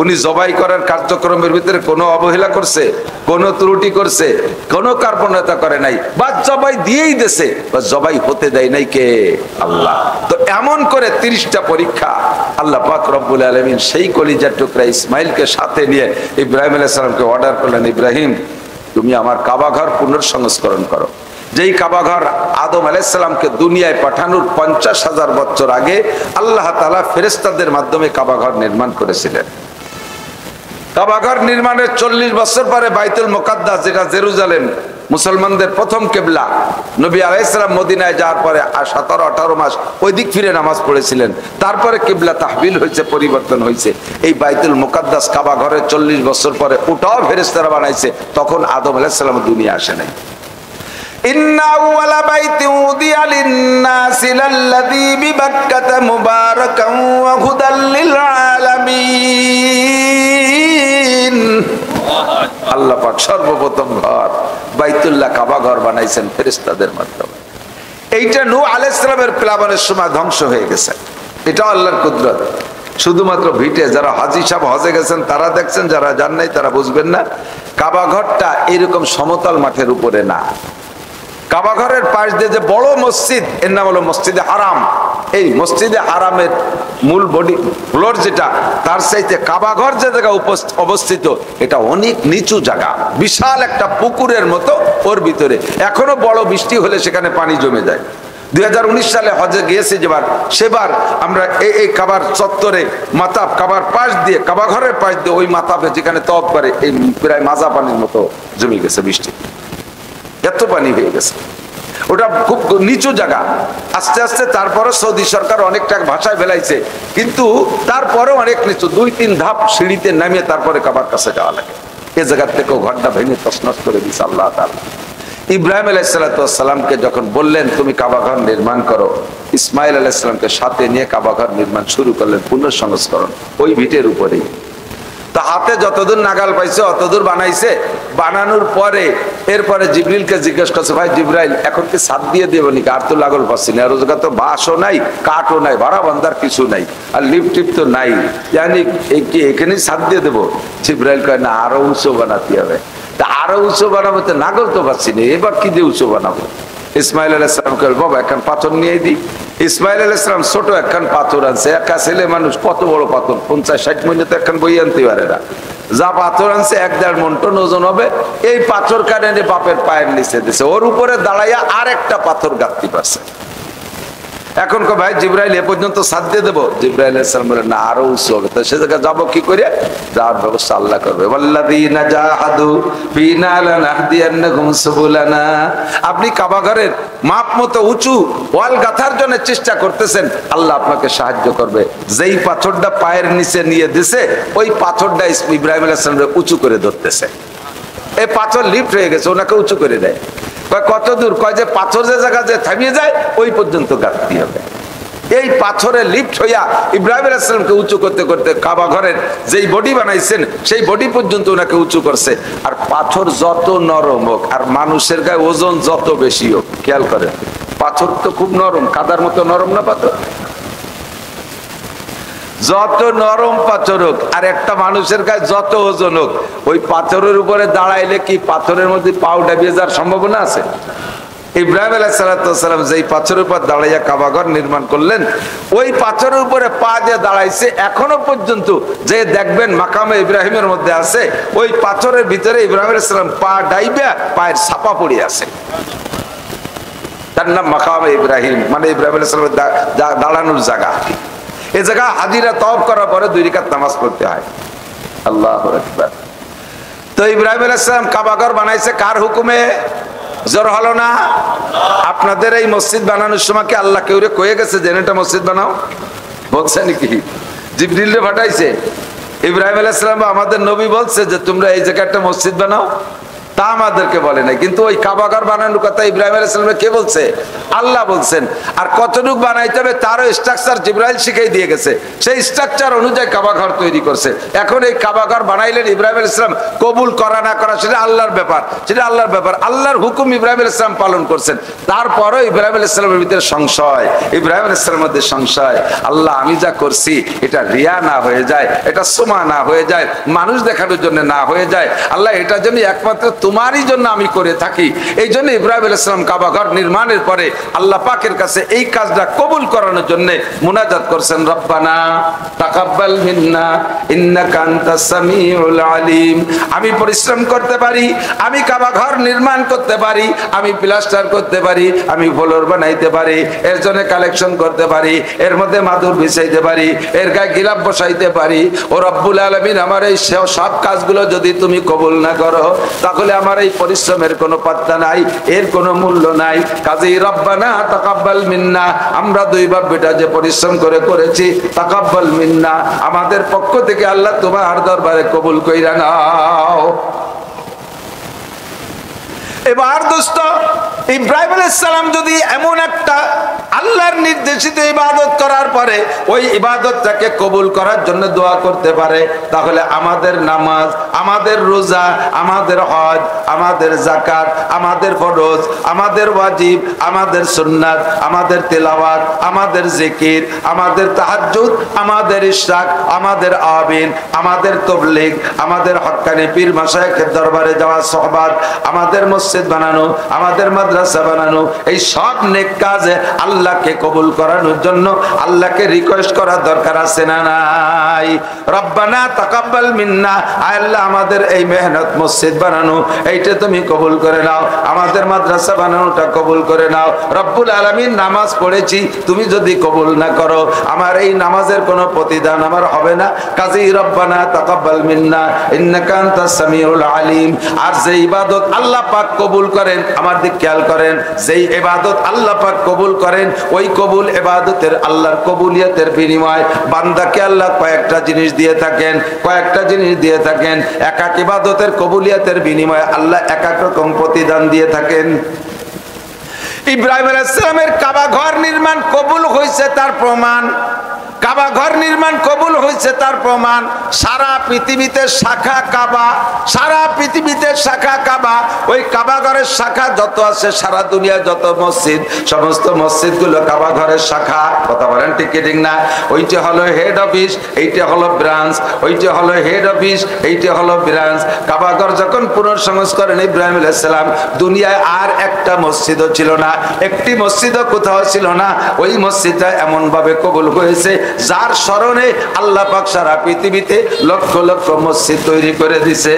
উনি জবাই করার কার্যক্রমের ভিতরে কোনো অবহেলা করছে, কোনো ত্রুটি করছে? কোনো কার্পণ্যতা করে নাই, বা জবাই দিয়েই দিয়েছে, বা জবাই হতে দেয় নাই কে? আল্লাহ। তো এমন করে 30টা পরীক্ষা আল্লাহ পাক রব্বুল আলামিন সেই কলিজার টুকরা ইসমাইলকে সাথে নিয়ে ইব্রাহিম আলাইহিস সালামকে অর্ডার করলেন, ইব্রাহিম তুমি আমার কাবা ঘর পুনর্সংস্করণ করো। যেই কাবা ঘর আদম আলাইহিস সালামকে দুনিয়ায় পাঠানোর 50,000 বছর আগে আল্লাহ তাআলা ফেরেশতাদের মাধ্যমে কাবা ঘর নির্মাণ করেছিলেন। কাবা ঘর নির্মাণের 40 বছর পরে বাইতুল মুকাদ্দাস, যেটা জেরুজালেম মুসলমানদের প্রথম কিবলা, নবী আলাইহিস সালাম মদিনায় যাওয়ার পরে 17-18 মাস ওই দিক ফিরে নামাজ পড়েছিলেন। তারপরে কিবলা তাহবিল হয়েছে, পরিবর্তন হয়েছে। এই বাইতুল মুকাদ্দাস কাবা ঘরের 40 বছর পরে ওটাও ফেরেশতারা বানাইছে, তখন আদম আলাইহিস সালাম দুনিয়া আসে নাই। ইন্না আউওয়ালা বাইতিন উদিয়া লিন-নাসি লাল্লাযী বিবাক্কাতা মুবারাকান ওয়া হুদাল লিল আলামিন। আল্লাহ পাক সর্বপ্রথম ঘর বাইতুল্লাহ কাবা ঘর বানাইছেন ফেরেশতাদের মাধ্যমে। এইটা নূহ আলাইহিস সালামের প্লাবনের সময় ধ্বংস হয়ে গেছে। এটা আল্লাহর কুদরত। শুধুমাত্র ভিটে যারা হাজী সাহেব হজে গেছেন তারা দেখছেন, যারা যান নাই তারা বুঝবেন না। কাবা ঘরটা এরকম সমতল মাঠের উপরে না। কাবা ঘরের পাশ দিয়ে যে বড় মসজিদ, এর নাম হলো মসজিদে হারাম। এই মসজিদে হারামের মূল বডি ফ্লোর যেটা, তার চাইতে কাবা ঘর যে জায়গা অবস্থিত এটা অনেক নিচু জায়গা, বিশাল একটা পুকুরের মতো ওর ভিতরে। এখনো বড় বৃষ্টি হলে সেখানে পানি জমে যায়। 2019 সালে হজে গিয়েছি যেবার, সেবার আমরা এই কাবার চত্বরে মাতাব, কাবার পাশ দিয়ে, কাবা ঘরের পাশ দিয়ে ওই মাতাবে যেখানে তওয়াফ করে, এই প্রায় মাজা পানির মতো জমে গেছে বৃষ্টি, এত পানি হয়ে গেছে। ওটা খুব নিচু জায়গা। আস্তে আস্তে তারপরে সৌদি সরকার অনেকটা ভাষায় ফেলাইছে, কিন্তু তারপরেও অনেক নিচু, 2-3 ধাপ সিঁড়িতে নামিয়ে তারপরে কাবার কাছে যাওয়া লাগে। এ জায়গার থেকেও ঘরটা ভেঙে তছনছ করে দিয়েছে আল্লাহ তাআলা। ইব্রাহিম আলাইহিস সালামকে যখন বললেন তুমি কাবা ঘর নির্মাণ করো, ইসমাইল আলাইহিস সালামকে সাথে নিয়ে কাবা ঘর নির্মাণ শুরু করলেন, পুনঃসংস্করণ ওই ভিটের উপরেই। তা হাতে যতদূর নাগাল পাইছে অতদূর বানাইছে। বানানোর পরে এরপরে জিবরিলকে জিজ্ঞেস করছে, ভাই জিবরাইল এখন কি ছাদ দিয়ে দেবো নাকি? আর তো লাগল পাচ্ছি না, আর রোজগার তো বাঁশও নাই, কাঠও নাই, ভাড়া বান্ধার কিছু নাই, আর লিফট টিপ তো নাই, জানি এখানেই ছাদ দিয়ে দেবো? জিবরাইল কয় না, আরো উঁচু বানাতে হবে। তা আরো উঁচু বানাবো, তো নাগল তো পাচ্ছি না, এবার কি দিয়ে উঁচু বানাবো? ইসমাইল আলাইহিস সালাম কয় বাবা এখন পাথর নিয়ে দিই। ইসমাইল আলাইহিস সালাম ছোট একখান পাথর আনছে, একা ছেলে মানুষ, কত বড় পাথর, 50-60 মণ তো একখান বই আনতে পারে না। যা পাথর আনছে 1-1.5 মণ ওজন হবে। এই পাথর কানে বাপের পায়ের নিচে দিছে, ওর উপরে দাঁড়াইয়া আর একটা পাথর গাঁথতে পারছে। এখন কো ভাই জিবরাইল এ পর্যন্ত ছাদ দিয়ে দেবো? জিবরাইল আলাইহিস সালাম বলে না, আরো উঁচু হবে। তো সে জায়গায় যাবো কি করে? যাওয়ার ব্যবস্থা আল্লাহ করবে। ওয়াল্লাযীনা জাহাদু ফীনা লানাহদিয়ান্নাহুম সুবুলানা। আপনি কাবা ঘরের মাপ মতো উঁচু ওয়াল গাঁথার জন্য চেষ্টা করতেছেন, আল্লাহ আপনাকে সাহায্য করবে। যেই পাথরটা পায়ের নিচে নিয়ে দিছে, ওই পাথরটা ইব্রাহিম আলাইহিস সালাম উঁচু করে ধরতেছে। এই পাথর লিফট হয়ে গেছে, ওনাকে উঁচু করে দেয়। কত দূর? কয় যে পাথর যে জায়গা যে থামিয়ে যায় ওই পর্যন্ত গাঁথতে হবে। এই পাথরে লিফট হইয়া ইব্রাহিম আলাইহিস সালামকে উঁচু করতে করতে কাবা ঘরের যেই বডি বানাইছেন সেই বডি পর্যন্ত ওনাকে উঁচু করছে। আর পাথর যত নরম হোক আর মানুষের গায়ে ওজন যত বেশি হোক, খেয়াল করেন পাথর তো খুব নরম, কাদার মতো নরম না পাথর? যত নরম পাথর হোক আর একটা মানুষের গায়ে যত ওজন হোক, ওই পাথরের উপরে দাঁড়াইলে কি পাথরের মধ্যে পাও ডাবিয়ে যাওয়ার সম্ভাবনা আছে? ইব্রাহিম আলাইহিস সালাম যেই পাথরের উপর দাঁড়াইয়া কাবা ঘর নির্মাণ করলেন, ওই পাথরের উপরে পা দিয়ে দাঁড়াইছে। এখনো পর্যন্ত যে দেখবেন মাকামে ইব্রাহিমের মধ্যে আছে, ওই পাথরের ভিতরে ইব্রাহিম আলাইহিস সালাম পা ডাইবা পায়ের ছাপা পড়ে আছে। তার নাম মাকামে ইব্রাহিম, মানে ইব্রাহিম আলাইহিস সালামের দাঁড়ানোর জায়গা। এই জায়গা হাজিরা তওয়াফ করার পরে 2 রাকাত নামাজ পড়তে হয়। আল্লাহু আকবার। তো ইব্রাহিম আলাইহিস সালাম কাবা ঘর বানাইছে কার হুকুমে? জোর হলো না? আপনাদের এই মসজিদ বানানোর সময় কি আল্লাহ কেউরে কয়ে গেছে যে এটা মসজিদ বানাও? বলছে নাকি? জিবরিল রে পাঠাইছে? ইব্রাহিম আলাইহিস সালাম আমাদের নবী বলছে যে তোমরা এই জায়গায় একটা মসজিদ বানাও? তা আমাদেরকে বলে নাই, কিন্তু ওই কাবাঘর বানানোর কথা ইব্রাহিম আলাইহিস সালামকে কে বলছে? আল্লাহ বলছেন। আর কতটুকু বানাইতে হবে তারও স্ট্রাকচার জিবরাইল শিখিয়ে দিয়ে গেছে, সেই স্ট্রাকচার অনুযায়ী কাবাঘর তৈরি করছে। এখন এই কাবাঘর বানাইলেন ইব্রাহিম আলাইহিস সালাম, কবুল করা না করা সেটা আল্লাহর ব্যাপার, সেটা আল্লাহর ব্যাপার। আল্লাহর হুকুম ইব্রাহিম আলাইহিস সালাম পালন করছেন, তারপরও ইব্রাহিম আলাইহিস সালামের ভিতরে সংশয়, ইব্রাহিম আলাইহিস সালামের মধ্যে সংশয়, আল্লাহ আমি যা করছি এটা রিয়া না হয়ে যায়, এটা সুমা না হয়ে যায়, মানুষ দেখানোর জন্য না হয়ে যায়, আল্লাহ এটা জন্য একমাত্র তোমারই জন্য আমি করে থাকি। এই জন্য ইব্রাহিম আলাইহিস সালাম কাবাঘর নির্মাণের পরে আল্লাহ পাকের কাছে এই কাজটা কবুল করানোর জন্য মুনাজাত করছেন, রব্বানা তাকাব্বাল মিন্না ইন্নাকা আনতাস সামিউল আলিম। আমি পরিশ্রম করতে পারি, আমি কাবাঘর নির্মাণ করতে পারি, আমি প্লাস্টার করতে পারি, আমি ফ্লোর বানাইতে পারি, এর জন্য কালেকশন করতে পারি, এর মধ্যে মাদুর বিছাইতে পারি, এর গায়ে গিলাফ বসাইতে পারি। ও রব্বুল আলামিন, আমার এই সব কাজগুলো যদি তুমি কবুল না করো তাহলে আমার এই পরিশ্রমের কোনো পাত্তা নাই, এর কোনো মূল্য নাই। কাজেই রব্বানা তাকাব্বাল মিন্না, আমরা দুই বাপ বেটা যে পরিশ্রম করে করেছি, তাকাব্বাল মিন্না, আমাদের পক্ষ থেকে আল্লাহ তোমার দরবারে কবুল কইরা নাও। এবার দোস্ত, ইব্রাহিম আলাইহিস সালাম যদি এমন একটা আল্লাহর নির্দেশিত ইবাদত করার পরে ওই ইবাদতটাকে কবুল করার জন্য দোয়া করতে পারে, তাহলে আমাদের নামাজ, আমাদের রোজা, আমাদের হজ, আমাদের যাকাত, আমাদের ফরজ, আমাদের ওয়াজিব, আমাদের সুন্নাত, আমাদের তেলাওয়াত, আমাদের জিকির, আমাদের তাহাজ্জুদ, আমাদের ইশরাক, আমাদের আবিন, আমাদের তাবলীগ, আমাদের হক্কানি পীর মাশায়েখের দরবারে যাওয়া, সুহবাত, আমাদের মসজিদ বানানো, আমাদের মাদ্রাসা বানানো, এই সব নেক কাজে আল্লাহকে কবুল করানোর জন্য আল্লাহকে রিকোয়েস্ট করার দরকার আছে না নাই? রব্বানা তাকাব্বাল মিন্না, আয় আল্লাহ আমাদের এই মেহনত মসজিদ বানানো এইটা তুমি কবুল করে নাও, আমাদের মাদ্রাসা বানানোটা কবুল করে নাও। রব্বুল আলামিন, নামাজ পড়েছি, তুমি যদি কবুল না করো আমার এই নামাজের কোনো প্রতিদান আমার হবে না। কাজেই রব্বানা তাকাব্বাল মিন্না ইন্নাকা আনতাস সামিউল আলিম। আর যে ইবাদত আল্লাহ পাক কবুল করেন, আমার দিক খেয়াল করেন, যেই ইবাদত আল্লাহ পাক কবুল করেন ওই কবুল ইবাদতের আল্লাহর কবুলিয়তের বিনিময় বান্দাকে আল্লাহ কয়েকটা জিনিস দিয়ে থাকেন, কয়েকটা জিনিস দিয়ে থাকেন। এক এক ইবাদতের কবুলিয়তের বিনিময়ে আল্লাহ এক এক রকম প্রতিদান দিয়ে থাকেন। ইব্রাহিম আলাইহিস সালামের কাবা ঘর নির্মাণ কবুল হয়েছে তার প্রমাণ, কাবা ঘর নির্মাণ কবুল হয়েছে তার প্রমাণ, সারা পৃথিবীতে শাখা কাবা, সারা পৃথিবীতে শাখা কাবা। ওই কাবা ঘরের শাখা যত আছে, সারা দুনিয়া যত মসজিদ, সমস্ত মসজিদ গুলো কাবা ঘরের শাখা। কথা বলেন ঠিক কি ঠিক না? ওইটা হলো হেড অফিস, এইটা হলো ব্রাঞ্চ, ওইটা হলো হেড অফিস, এইটা হলো ব্রাঞ্চ। কাবা ঘর যখন পুনর্সংস্করণ ইব্রাহিম আলাইহিস সালাম, দুনিয়ায় আর একটা মসজিদও ছিল না, একটি মসজিদও কোথাও ছিল না। ওই মসজিদটা এমন ভাবে কবুল হয়েছে যার স্মরণে আল্লাহ পাক সারা পৃথিবীতে লক্ষ লক্ষ মসজিদ তৈরি করে দিছে।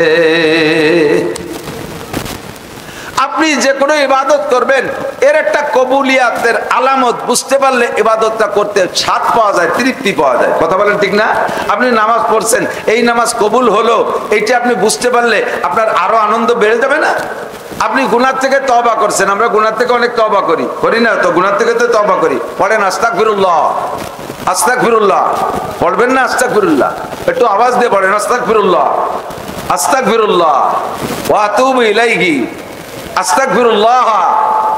আপনি যে কোনো ইবাদত করবেন এর একটা কবুলিয়াতের আলামত বুঝতে পারলে ইবাদতটা করতে স্বাদ পাওয়া যায়, তৃপ্তি পাওয়া যায়। কথা বলেন ঠিক না? আপনি নামাজ পড়ছেন, এই নামাজ কবুল হলো, এইটা আপনি বুঝতে পারলে আপনার আরো আনন্দ বেড়ে যাবে না? আপনি গুনাহ থেকে তওবা করছেন, আমরা গুনাহ থেকে অনেক তওবা করি, করি না তো? গুনাহ থেকে তো তওবা করি, পড়েন আস্তাগফিরুল্লাহ, আস্তাগফিরুল্লাহ, পড়বেন না আস্তাগফিরুল্লাহ? একটু আওয়াজ দিয়ে পড়েন আস্তাগফিরুল্লাহ, আস্তাগফিরুল্লাহ ওয়া আতুবু ইলাইহি, আস্তাগফিরুল্লাহ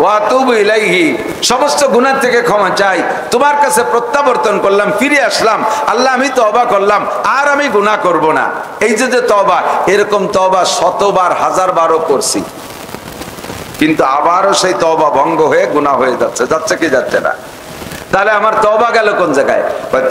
ওয়া আতুবু ইলাইহি। সমস্ত গুনাহ থেকে ক্ষমা চাই, তোমার কাছে প্রত্যাবর্তন করলাম, ফিরে আসলাম, আল্লাহ আমি তওবা করলাম, আর আমি গুনাহ করব না। এই যে তওবা, এরকম তওবা শতবার হাজারবারও করছি, কিন্তু আবারও সেই তওবা ভঙ্গ হয়ে গুনাহ হয়ে যাচ্ছে, যাচ্ছে কি যাচ্ছে না? তাহলে আমার তওবা গেল কোন জায়গায়?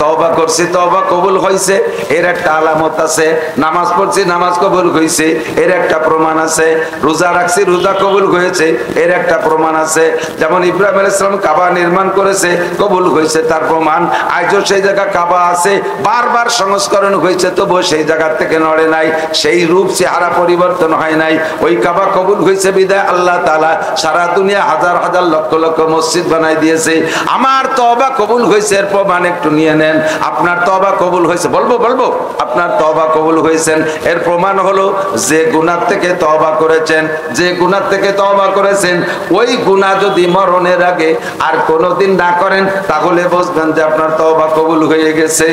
তওবা করছি, তওবা কবুল হয়েছে, এর একটা আলামত আছে। নামাজ পড়ছি, নামাজ কবুল হয়েছে, এর একটা প্রমাণ আছে। রোজা রাখছি, রোজা কবুল হয়েছে, এর একটা প্রমাণ আছে। যেমন ইব্রাহিম আলাইহিস সালাম কাবা নির্মাণ করেছে, কবুল হয়েছে, তার প্রমাণ। আজও সেই জায়গা কাবা আছে, বারবার সংস্করণ হয়েছে, তবুও সেই জায়গা থেকে নড়ে নাই, সেই রূপ চেহারা পরিবর্তন হয় নাই। ওই কাবা কবুল হয়েছে বিদায় আল্লাহ তাআলা সারা দুনিয়া হাজার হাজার লক্ষ লক্ষ মসজিদ বানাই দিয়েছে। আমার তওবা কবুল হয়েছে এর প্রমাণ একটু নিয়ে নেন। আপনার তওবা কবুল হয়েছে, বলবো আপনার তওবা কবুল হয়েছেন এর প্রমাণ হলো যে গুনাহ থেকে তওবা করেছেন, যে গুনাহ থেকে তওবা করেছেন ওই গুনাহ যদি মরণের আগে আর কোনোদিন না করেন তাহলে বুঝবেন যে আপনার তওবা কবুল হয়ে গেছে।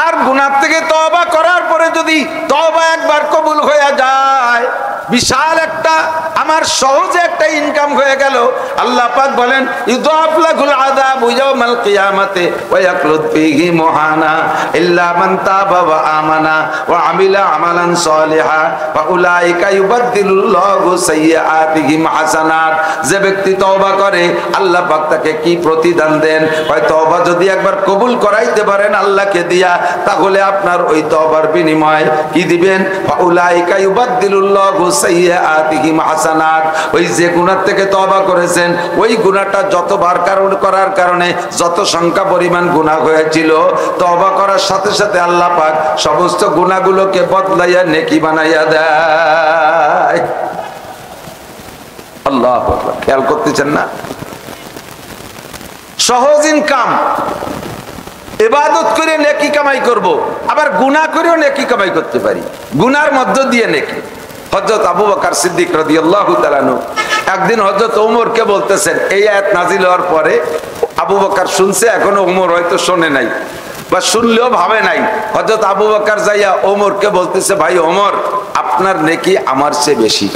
আর গুনাহ থেকে তওবা করার পরে যদি তওবা একবার কবুল হয়ে যায়, বিশাল একটা আমার সহজে একটা ইনকাম হয়ে গেল। আল্লাহ পাক বলেন ইউদাফ লাহুল আযাবু ইয়াওমাল কিয়ামাতি ওয়া ইয়াকলুদ ফীহি মুহানা ইল্লা মান তাবা ওয়া আমানা ওয়া আমিলা আমালান সালিহা ফা উলাইকা ইউবাদদিলুল্লাহু সাইয়্যাতিহিম হাসানাত। যে ব্যক্তি তওবা করে আল্লাহ পাক তাকে কি প্রতিদান দেন? হয় তওবা যদি একবার কবুল করাইতে পারেন আল্লাহকে দিয়া, তাহলে আপনার ওই তওবার বিনিময় কি দিবেন? ফা উলাইকা ইউবাদদিলুল্লাহু সাইয়্যাতিহিম হাসানাত। ওই যে গুনাহ থেকে তওবা করেছেন, ওই গুনাহটা যতবার করার কারণে যত সংখ্যা পরিমাণ গুনাহ হয়েছিল, তওবা করার সাথে সাথে আল্লাহ পাক সমস্ত গুনাহগুলোকে বদলাইয়া নেকি বানাইয়া দেয়। আল্লাহু আকবার। খেয়াল করতেছেন না? সহজ ইনকাম, ইবাদত করে নেকি কামাই করব, আবার গুনাহ করেও নেকি কামাই করতে পারি, গুনার মধ্য দিয়ে নেকি। হযরত আবু বকর সিদ্দিক রাদিয়াল্লাহু তাআলা আনহু একদিন হযরত ওমরকে বলতেছেন, এই আয়াত নাজিল হওয়ার পরে আবু বকর শুনছে, এখনো ওমর হয়তো শোনে নাই বা শুনলেও ভাবে নাই। হযরত আবু বকর যাইয়া ওমরকে বলতেছে, ভাই ওমর, আপনার নেকি আমার চেয়ে বেশি।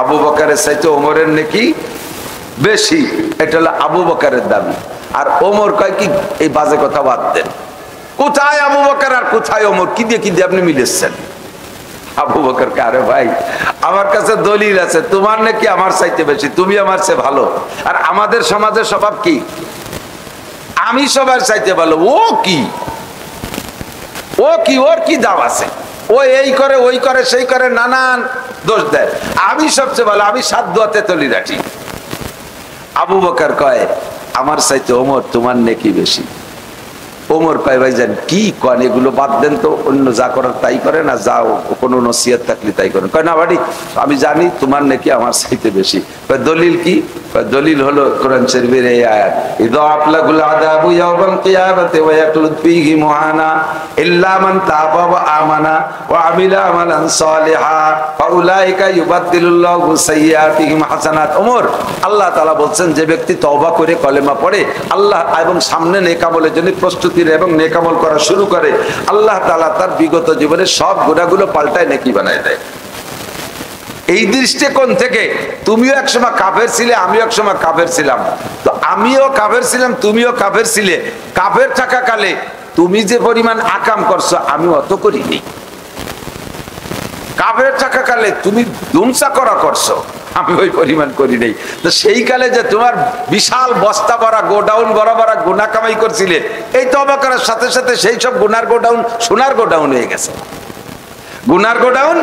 আবু বকরের চাইতে ওমরের নেকি বেশি, এটা হলো আবু বকরের দাবি। আর ওমর কয় কি, এই বাজে কথা বাদ দেন, কোথায় আবু বকর আর কোথায় ওমর, কি দিয়ে আপনি মিলেছেন? আবু বকর কে, আরে ভাই আমার কাছে দলিল আছে, তোমার নাকি আমার চাইতে বেশি, তুমি আমার চেয়ে ভালো। আর আমাদের সমাজের স্বভাব কি, আমি সবার চাইতে ভালো, ও কি ওর কি দাম আছে, ও এই করে ওই করে সেই করে, নানান দোষ দেয়, আমি সবচেয়ে ভালো, আমি সাত দোয়াতে তলি রাখি। আবু বকর কয়, আমার চাইতে ওমর তোমার নেকি বেশি। ওমর কয়, ভাই জান কি কন, এগুলো বাদ দেন তো, অন্য যা করার তাই করে না, যাও কোনো নসিহত থাকলে তাই করেন। কয় না বাড়ি, আমি জানি তোমার নাকি আমার চাইতে বেশি। কয় দলিল কি? কয় দলিল হলো কোরআন শরীফের এই আয়াত, ইযাফ লাহুল আযাবু ইয়াওমাল কিয়ামাতি ওয়া ইয়াকলুদ ফীহি মুহানা ইল্লা মান তাবা ওয়া আমানা ওয়া আমিলা আমালান সালিহা ফাউলাইকা ইউবাদদিলুল্লাহু সাইয়্যাতিহিম হাসানাত। ওমর, আল্লাহ তাআলা বলছেন যে ব্যক্তি তওবা করে কলেমা পড়ে আল্লাহ এবং সামনে নেক আমলের জন্য প্রস্তুতি এবং নেক আমল করা শুরু করে, আল্লাহ তাআলা তার বিগত জীবনের সব গুনাহগুলো পাল্টায় নেকি বানায় দেয়। এই দৃষ্টিকোণ থেকে তুমিও একসময় কাফের ছিলে, আমিও একসময় কাফের ছিলাম, তো আমিও কাফের ছিলাম, তুমিও কাফের ছিলে। কাফের থাকাকালে তুমি যে পরিমাণ আকাম করছো আমি অত করিনি। কাফের থাকাকালে তুমি ধুমসা করা করছো, আমি ওই পরিমাণ করি নাই। তো সেই কালে যে তোমার বিশাল বস্তা ভরা গোডাউন বড় বড় গুনাহ কামাই করছিলে, এই তওবা করার সাথে সাথে সেই সব গুনার গোডাউন সোনার গোডাউন হয়ে গেছে। গুনার গোডাউন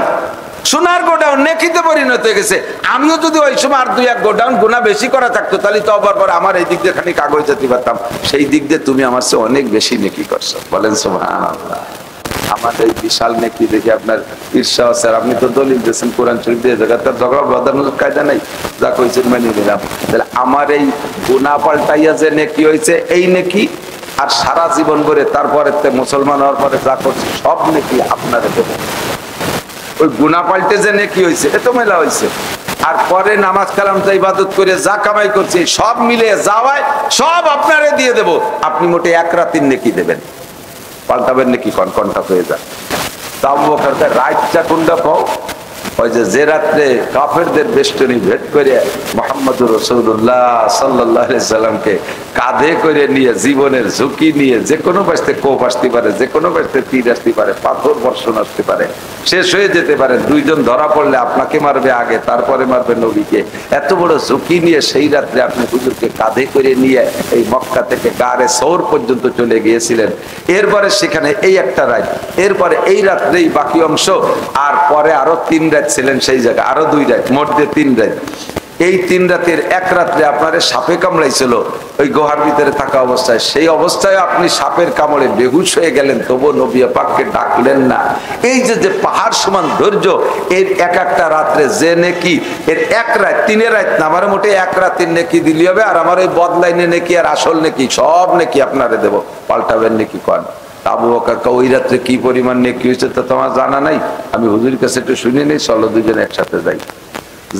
সোনার গোডাউন নেকিতে পরিণত হয়ে গেছে। আমিও যদি ওই সময় আর দুই এক গোডাউন গুনাহ বেশি করা থাকতো, তাহলে তওবার পর আমার এই দিক দিয়ে খানিক আগে যেতে পারতাম, সেই দিক দিয়ে তুমি আমার চেয়ে অনেক বেশি নেকি করছো। বলেন সুবহানাল্লাহ। আমাদের বিশাল নেকি দেখে আপনার ঈর্ষা আছে। আপনি তো দলিল দিয়েছেন কোরআন শরীফ দিয়ে, জায়গাটার ঝগড়া বাঁধানোর কায়দা নাই, যা কইছেন মানিয়ে নিলাম। তাহলে আমার এই গুনাহ পাল্টাইয়া যে নেকি হয়েছে, এই নেকি আর সারা জীবন করে তারপরে মুসলমান হওয়ার পরে যা করছে সব নেকি আপনারে দেব। ওই গুনাহ পাল্টে যে নেকি হয়েছে এত মেলা হয়েছে, আর পরে নামাজ কালাম ইবাদত করে যা কামাই করছি সব মিলে যাওয়ায় সব আপনারে দিয়ে দেব। আপনি মোটে এক রাতের নেকি দেবেন, পাল্টাবেন নাকি কনকনটা হয়ে যায়। তা আবু বকর রাতটা কোনটা পাও, ওই যে রাত্রে কাফেরদের বেষ্টনী ভেদ করে মুহাম্মদুর রাসূলুল্লাহ সাল্লাল্লাহু আলাইহি সাল্লামকে কাঁধে করে নিয়ে জীবনের ঝুঁকি নিয়ে যে কোনো পাশে কোপ আসতে পারে, যে কোনো পাশে তীর আসতে পারে, পাথর বর্ষণ আসতে পারে, শেষ হয়ে যেতে পারে। দুইজন ধরা পড়লে আপনাকে মারবে আগে, তারপরে মারবে নবীকে। এত বড় ঝুঁকি নিয়ে সেই রাত্রে আপনি হুজুরকে কাঁধে করে নিয়ে এই মক্কা থেকে গারে সৌর পর্যন্ত চলে গিয়েছিলেন। এরপরে সেখানে এই একটা রাত, এরপরে এই রাত্রেই বাকি অংশ, আর পরে আরো 3 রাত ছিলেন সেই জায়গায়, আরো 2 রাত, মোট দিয়ে 3 রাত। এই 3 রাতের এক রাত্রে আপনার সাপে কামড়াইছিল ওই গুহার ভিতরে থাকা অবস্থায়। সেই অবস্থায় আপনি সাপের কামড়ে বেহুশ হয়ে গেলেন, তবু নবী পাককে ডাকলেন না। এই যে পাহাড় সমান ধৈর্য, এর এক একটা রাত্রে যে নেকি, এর এক রাত 3 রাত না, আমার মোটে এক রাতের নেকি দিলি হবে। আর আমার ওই বদলাইনে নেকি আর আসল নেকি সব নেকি আপনারে দেব, পাল্টাবেন নেকি কন। আবু বকর ওই রাত্রে কি পরিমাণ নেকি হয়েছে তা তোমার জানা নাই, আমি হুজুরের কাছে একটু শুনে নেই, চলো দুজনে একসাথে যাই।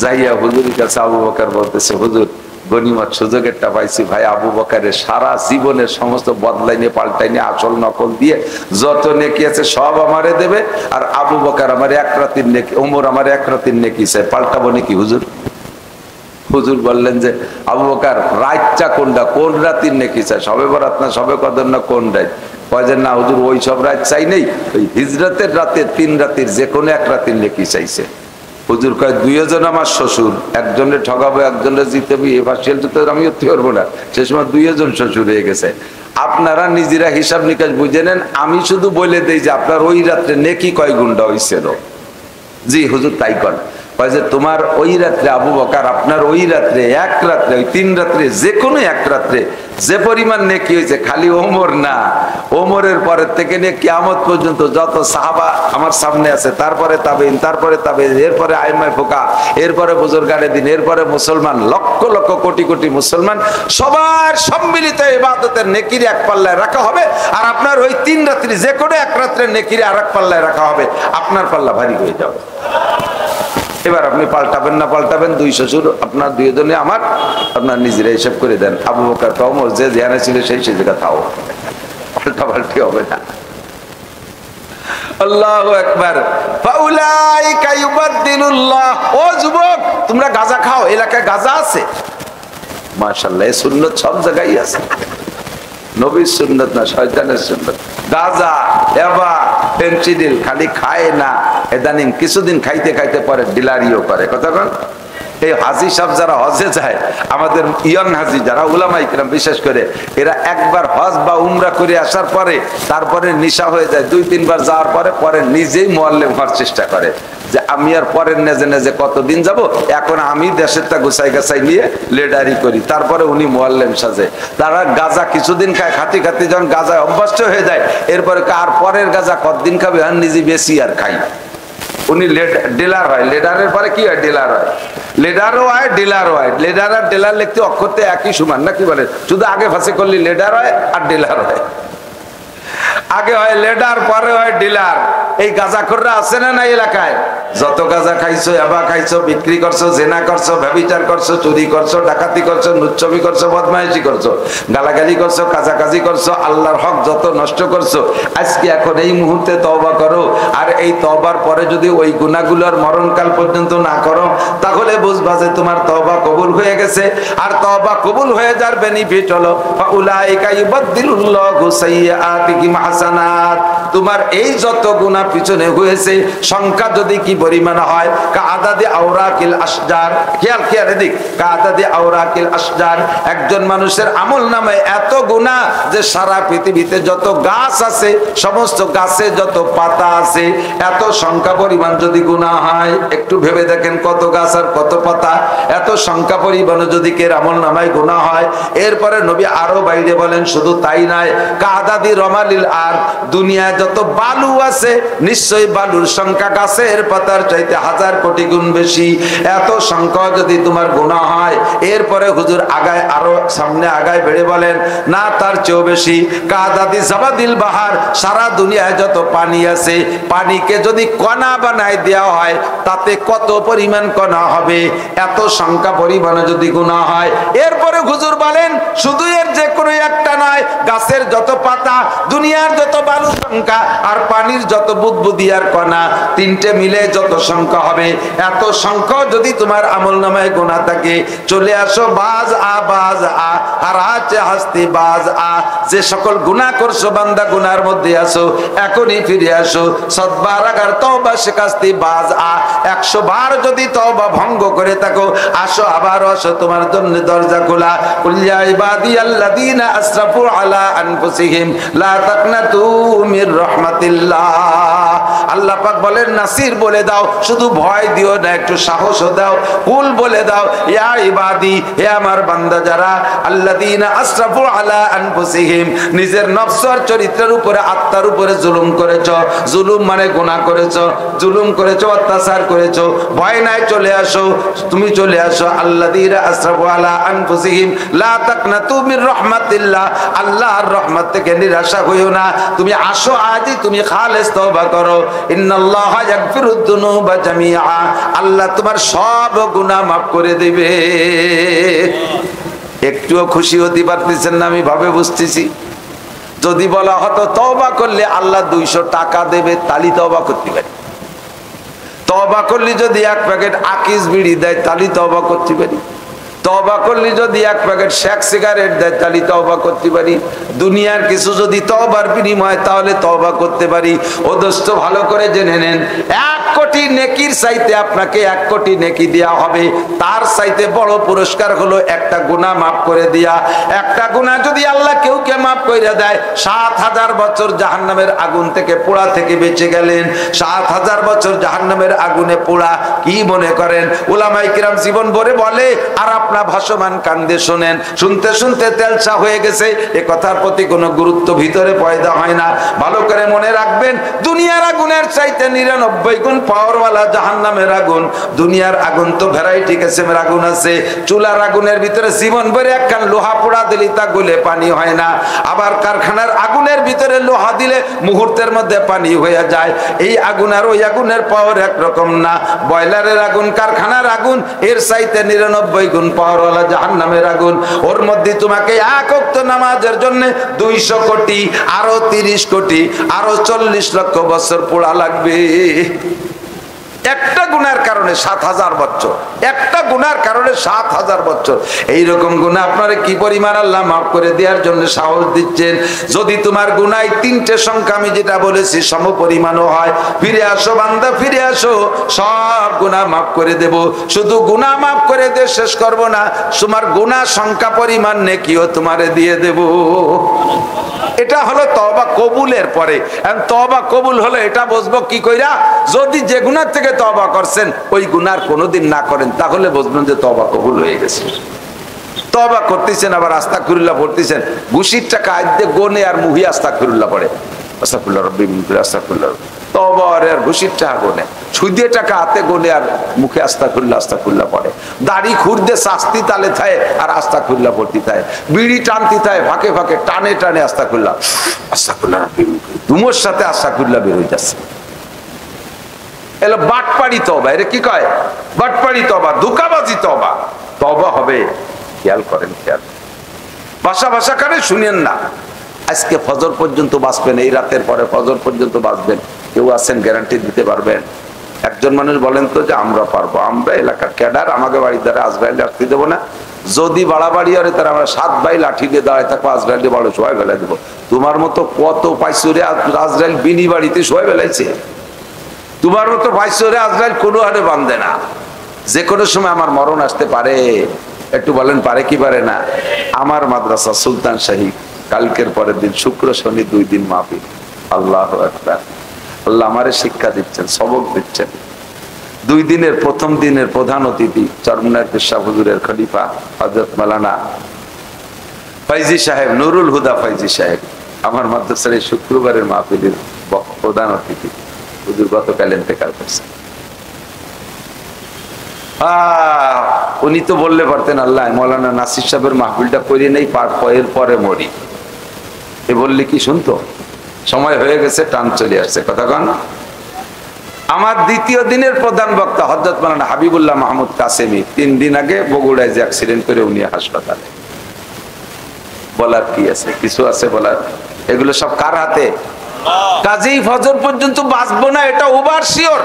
যাইয়া হুজুরের কাছে আবু বকর বলতেছে, হুজুর গনিমত সুযোগেরটা পাইছি ভাই, আবু বকরের সারা জীবনের সমস্ত বদলাইনে পাল্টাইনে আসল নকল দিয়ে যত নেকি আছে সব আমারে দেবে, আর আবু বকর আমার এক রাতের নেকি, ওমর আমার এক রাতের নেকি চাই, পাল্টাবো নাকি হুজুর? হুজুর বললেন যে আবু বকর রাতটা কোনটা, কোন রাতের নেকি চাই, সবে বরাত না সবে কদর না কোন রাত? কয় যে না হুজুর ওই সব রাত চাই নেই, ওই হিজরতের রাতে 3 রাতের যে কোনো এক রাতের নেকি চাইছে। হুজুর কয় দুইজন আমার শ্বশুর, একজনে ঠকাবো একজনে জিতেবি, এবার সেটা তো আমি উঠতে পারবো না, সে সময় 2জন শ্বশুর হয়ে গেছে। আপনারা নিজেরা হিসাব নিকাশ বুঝে নেন, আমি শুধু বলে দেই যে আপনার ওই রাত্রে নেকি কয় গুণটা হইছিল। জি হুজুর তাই কর। কয় যে তোমার ওই রাত্রে আবু বকর আপনার ওই রাত্রে এক রাত্রে ওই 3 রাত্রে যে কোনো এক রাত্রে যে পরিমাণ নেকি হয়েছে, খালি ওমর না, ওমরের পরের থেকে নিয়ে কিয়ামত পর্যন্ত যত সাহাবা আমার সামনে আছে, তারপরে তাবেইন, তারপরে তাবেইন, এরপরে আইমায়ে ফোকা, এরপরে বুজুর্গানে দিন, এরপরে মুসলমান, লক্ষ লক্ষ কোটি কোটি মুসলমান, সবার সম্মিলিত ইবাদতের নেকির এক পাল্লায় রাখা হবে, আর আপনার ওই 3 রাত্রি যে কোনো এক রাত্রের নেকির আরেক পাল্লায় রাখা হবে, আপনার পাল্লা ভারী হয়ে যাবে। এবার আপনি পাল্টাবেন না পাল্টাবেন, 2 শ্বশুর আপনার 2জনে আমার, আপনার নিজেরা হিসাব করে দেন। আবু বকর ওমর যে ধ্যানে ছিল সেই জায়গা থাও, পাল্টা পাল্টি হবে না। আল্লাহু আকবার। ফাউলাইকা ইউবাদদিলুল্লাহ। ও যুবক তোমরা গাঁজা খাও, এলাকায় গাঁজা আছে? মাশাআল্লাহ, এই সুন্নাত সব জায়গায় আছে, নবীর সুন্নাত না শয়তানের সুন্নাত। গাঁজা, ইয়াবা, ফেনসিডিল খালি খায় না, এদানিং কিছুদিন খাইতে খাইতে পরে ডিলারিও করে। কথা কোন? এই হাজি সাহেব যারা হজে যায়, আমাদের ইয়ং হাজি যারা উলামায়ে কিরাম বিশেষ করে, এরা একবার হজ বা উমরা করে আসার পরে তারপরে নেশা হয়ে যায়, 2-3 বার যাওয়ার পরে পরে নিজেই মুআল্লিম হওয়ার চেষ্টা করে যে আমি আর পরের নেজে নেজে কতদিন যাব, এখন আমি দেশেরটা গুছাই গাছাই নিয়ে লেডারি করি, তারপরে উনি মুআল্লিম সাজে। তারা গাঁজা কিছুদিন খায়, খাতি খাতি যখন গাঁজায় অভ্যস্ত হয়ে যায়, এরপরে আর পরের গাঁজা কতদিন খাবে আর নিজে বেশি আর খাই। উনি ডিলার হয়, লিডারের পরে কি হয়? ডিলার হয়। লিডারও হয় ডিলারও হয়। লিডার আর ডিলার লিখতে অক্ষরতে একই সমান না, কি বলে? শুধু আগে ফাঁসে করলে লিডার হয় আর ডিলার হয়। আগে হয় লিডার, পরে হয় ডিলার। এই গাঁজাখোররা আছে না না এলাকায়? যত গাঁজা খাইছো, ইয়াবা খাইছো, বিক্রি করছো, জেনা করছো, ব্যভিচার করছো, চুরি করছো, ডাকাতি করছো, নুচ্ছবি করছো, বদমাইশি করছো, গালাগালি করছো, কাজাকাজি করছো, আল্লাহর হক যত নষ্ট করছো, আজকে এখন এই মুহূর্তে তওবা করো। আর এই তওবার পরে যদি ওই গুনাহগুলোর মরণকাল পর্যন্ত না করো, তাহলে বুঝবা যে তোমার তওবা কবুল হয়ে গেছে। আর তওবা কবুল হয়ে যার বেনিফিট হলো ফাউলাইকা ইউবাদদিলুল্লাহু সাইয়্যাতিহিম হাসানাত। তোমার এই যত গুনাহ পিছনে হয়েছে সংখ্যা যদি কি পরিমাণ হয়, কাআদাদি আওরাকিল আশজার, খেয়াল এদিক, কাআদাদি আওরাকিল আশজার, একজন মানুষের আমল নামে এত গুনাহ যে সারা পৃথিবীতে যত গাছ আছে, সমস্ত গাছে যত পাতা আছে, এত সংখ্যা পরিমাণ যদি গুনাহ হয়, একটু ভেবে দেখেন কত গাছ আর কত পাতা, এত সংখ্যা পরিমাণ যদি কে আমল নামায় গুনাহ হয়। এরপরে নবী আরো বাইরে বলেন শুধু তাই নয়, কাআদাদি রমালিল আর, দুনিয়ায় যত বালু আছে নিশ্চয়ই বালুর সংখ্যা গাছের পাতার চাইতে 1000 কোটি গুণ বেশি। এত সংখ্যা যদি তোমার গুনাহ হয়, এরপরে হুজুর আগায় আরো সামনে আগায় বেড়ে বলেন না তার চেয়েও বেশি, কাদাদি জাবাদিল বাহার, সারা দুনিয়ায় যত পানি আছে, পানিকে যদি কণা বানায় দেওয়া হয় তাতে কত পরিমাণ কণা হবে, এত সংখ্যা পরিমাণে যদি গুনাহ হয়। এরপরে হুজুর বলেন শুধু এর যে কোনো একটা নয়, গাছের যত পাতা, দুনিয়ার যত বালু সংখ্যা আর পানির যত বুদবুদি আর কণা, 3টে মিলে যত সংখ্যা হবে, এত সংখ্যা যদি তোমার আমল নামায় গুনাহ থাকে, চলে আসো বাজ আ হারাচে হাসতে বাজ আ, যে সকল গুনাহ করছো বান্দা গুনার মধ্যে আসো, এখনই ফিরে আসো, সদবার আগার তওবা শিকাস্তি বাজ আ, 100 বার যদি তওবা ভঙ্গ করে থাকো আসো, আবার আসো, তোমার জন্য দরজা খোলা। কুল ইয়া ইবাদিয়াল্লাযীনা আসরাফু আলা আনফুসিহিম লা তাকনাতু মির রাহমাতিল্লাহ। আল্লাহ পাক বলেন নাসির বলে দাও, শুধু ভয় দিও না, একটু সাহসও দাও। কুল বলে দাও ইয়া ইবাদি, হে আমার বান্দা যারা আল্লাযীনা আসরাফু আলা আনফুসিহিম, নিজের নফস আর চরিত্রের উপরে, আত্মার উপরে জুলুম করেছো, জুলুম মানে গুনাহ করেছো, জুলুম করেছো, অত্যাচার করেছো, ভয় নাই, চলে আসো, তুমি চলে আসো। আল্লাযীনা আসরাফু আলা আনফুসিহিম লা তাকনাতু মির রাহমাতিল্লাহ, আল্লাহ আল্লাহর রহমত থেকে নিরাশা হইও না, তুমি আসো আজই, তুমি খালেস তওবা করো। ইন্নাল্লাহা ইয়াগফিরুদ যুনুবা জামিআ, আল্লাহ তোমার সব গুনাহ মাফ করে দিবে। একটুও খুশি হতে পারতেছেন না? আমি ভাবে বুঝতেছি যদি বলা হতো তওবা করলে আল্লাহ 200 টাকা দেবে, তালি তওবা করতে পারি। তওবা করলে যদি 1 প্যাকেট আকিস বিড়ি দেয়, তালি তওবা করতে পারি। তওবা করলে যদি 1 প্যাকেট শেক সিগারেট দেয়, তালি তওবা করতে পারি। দুনিয়ার কিছু যদি তওবার বিনিময়, তাহলে তওবা করতে পারি। ও দোস্ত, ভালো করে জেনে নেন, 1 কোটি নেকির চাইতে আপনাকে 1 কোটি নেকি দেওয়া হবে। তার চাইতে বড় পুরস্কার হলো একটা গুনাহ মাফ করে দেয়া। একটা গুনাহ যদি আল্লাহ কেউকে মাফ করে দেয়, 7000 বছর জাহান্নামের আগুন থেকে পোড়া থেকে বেঁচে গেলেন। 7000 বছর জাহান্নামের আগুনে পোড়া, কি মনে করেন? উলামায়ে কিরাম জীবন ভরে বলে, আর আপনার ভাসমান কান্দে শোনেন, শুনতে শুনতে তেলসা হয়ে গেছে। এ কথার প্রতি কোনো গুরুত্ব ভিতরে পয়দা হয় না। ভালো করে মনে রাখবেন, দুনিয়ার আগুনের চাইতে 99 গুণ পাওয়ারওয়ালা জাহান্নামের আগুন। দুনিয়ার আগুন তো ভ্যারাইটি কিসমের আগুন আছে। চুলার আগুনের ভিতরে জীবন ভরে একখান লোহা পোড়া দিলে তা গলে পানি হয় না। আবার কারখানার আগুনের ভিতরে লোহা দিলে মুহূর্তের মধ্যে পানি হয়ে যায়। এই আগুন আর ওই আগুনের পাওয়ার একরকম না। বয়লারের আগুন, কারখানার আগুন, এর চাইতে 99 গুণ পাওয়ারওয়ালা জাহান্নামের আগুন। ওর মধ্যে তোমাকে 1 ওয়াক্ত নামাজের জন্য 200 কোটি, আরো 30 কোটি, আরো 40 লক্ষ বছর পোড়া লাগবে। একটা গুনার কারণে 7000 বছর, একটা গুনার কারণে 7000 বছর। এইরকম গুনাহ আপনারে কি পরিমাণ আল্লাহ মাফ করে দেওয়ার জন্য সাহস দিচ্ছেন। যদি তোমার গুনাহ 3টে সংখ্যা আমি যেটা বলেছি সম পরিমাণও হয়, ফিরে আসো বান্দা, ফিরে আসো, সব গুনাহ মাফ করে দেব। শুধু গুনাহ মাফ করে দিয়ে শেষ করব না, তোমার গুনাহ সংখ্যা পরিমাণ নেকিও তোমারে দিয়ে দেব। এটা হলো তওবা কবুলের পরে। তওবা কবুল হলো এটা বুঝবো কি কইরা? যদি যে গুনাহ থেকে তওবা করছেন ওই গুনার কোনোদিন না করেন, তাহলে বুঝবেন যে তওবা কবুল হয়ে গেছে। তওবা করতেছেন, আবার আস্তাগফিরুল্লাহ পড়তেছেন, ঘুষির টাকা আইতে গোনে আর মুহি আস্তাগফিরুল্লাহ পড়ে, আস্তাগফিরুল্লাহ রাব্বি মিন কুল্লি আস্তাগফিরুল্লাহ। তওবা আর ঘুষির টাকা গোনে, সুদে টাকা হাতে গোনে আর মুখে আস্তাগফিরুল্লাহ আস্তাগফিরুল্লাহ পড়ে। দাড়ি খুরদে শাস্তি তালে থাকে আর আস্তাগফিরুল্লাহ পড়তে থাকে। বিড়ি টানতে থাকে ফাঁকে ফাঁকে, টানে টানে আস্তাগফিরুল্লাহ আস্তাগফিরুল্লাহ রাব্বি মিন কুল্লি, দুমোর সাথে আস্তাগফিরুল্লাহ বের হয়ে যাচ্ছে। এলো বাটপাড়ি তওবা। এর কি কয়? বাটপাড়ি তওবা, ধোঁকাবাজি তওবা। তওবা হবে, খেয়াল করেন, খেয়াল। ভাষা ভাষা কানে শুনেন না। আজকে ফজর পর্যন্ত বাঁচবেন, এই রাতের পরে ফজর পর্যন্ত বাঁচবেন, কেউ আছেন গ্যারান্টি দিতে পারবেন? একজন মানুষ বলেন তো যে আমরা পারবো, আমরা এলাকার ক্যাডার, আমাকে বাড়ির দ্বারা আজরাইল রাখতে দেবো না। যদি বাড়াবাড়ি হয় তারা আমরা 7 ভাই লাঠি দিয়ে দাঁড়ায় থাকবো, আজরাইল দিয়ে বাড়ো সবাই বেলায় দেবো। তোমার মতো কত পাইছরে আজরাইল বিনি বাড়িতে সবাই বেলাইছে। তোমার মতো পাইছরে আজরাইল কোনো হারে বাঁধে না। যে কোনো সময় আমার মরণ আসতে পারে। একটু বলেন পারে কি পারে না? আমার মাদ্রাসা সুলতান শাহী কালকের পরের দিন শুক্র শনি 2 দিন মাহফিল। আল্লাহু আকবার। আল্লাহ আমারে শিক্ষা দিচ্ছেন, সবক দিচ্ছেন। 2 দিনের প্রথম দিনের প্রধান অতিথি চরমনার পেশা হুজুরের খলিফা হযরত মাওলানা ফাইজি সাহেব, নুরুল হুদা ফাইজি সাহেব আমার মাদ্রাসার শুক্রবারের মাহফিলের প্রধান অতিথি। হুজুর গতকাল ইন্তেকাল করেছেন। উনি তো বললে পারতেন আল্লাহ মৌলানা নাসির সাহেবের মাহফিলটা করিয়ে নেই, এর পরে মরি। এ বললে কি শুনতো? সময় হয়ে গেছে, টান চলে আসছে। কথা কন। আমার দ্বিতীয় দিনের প্রধান বক্তা হযরত মাওলানা হাবিবুল্লাহ মাহমুদ কাসেমি 3 দিন আগে বগুড়ায় যে অ্যাক্সিডেন্ট করে উনি হাসপাতালে। বলার কি আছে? কিছু আছে বলার? এগুলো সব কার হাতে? কাজেই ফজর পর্যন্ত বাঁচবো না, এটা ওভার শিওর,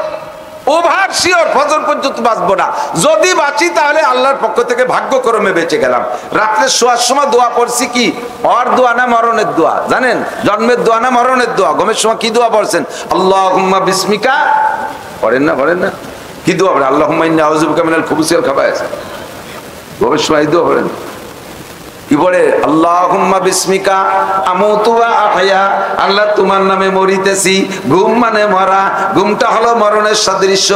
ওভার শিওর। ফজর পর্যন্ত বাঁচবো না। যদি বাঁচি তাহলে আল্লাহর পক্ষ থেকে ভাগ্যক্রমে বেঁচে গেলাম। রাত্রে শোয়ার সময় দোয়া পড়ছি কি? ওর দোয়া না মরণের দোয়া? জানেন? জন্মের দোয়া না মরণের দোয়া? ঘুমের সময় কি দোয়া পড়ছেন? আল্লাহুম্মা বিসমিকা পড়েন না? পড়েন না? কি দোয়া পড়েন? আল্লাহুম্মা ইন্নী আউযু বিকা মিনাল খুবুসি ওয়াল খাবায়েস। ঘুমের সময় দোয়া পড়েন। কি বলে? আল্লাহুম্মা বিসমিকা আমুতু ওয়া আহয়া, আল্লাহ তোমার নামে মরিতেছি। ঘুম মানে মরা, ঘুমটা হলো মরণের সাদৃশ্য।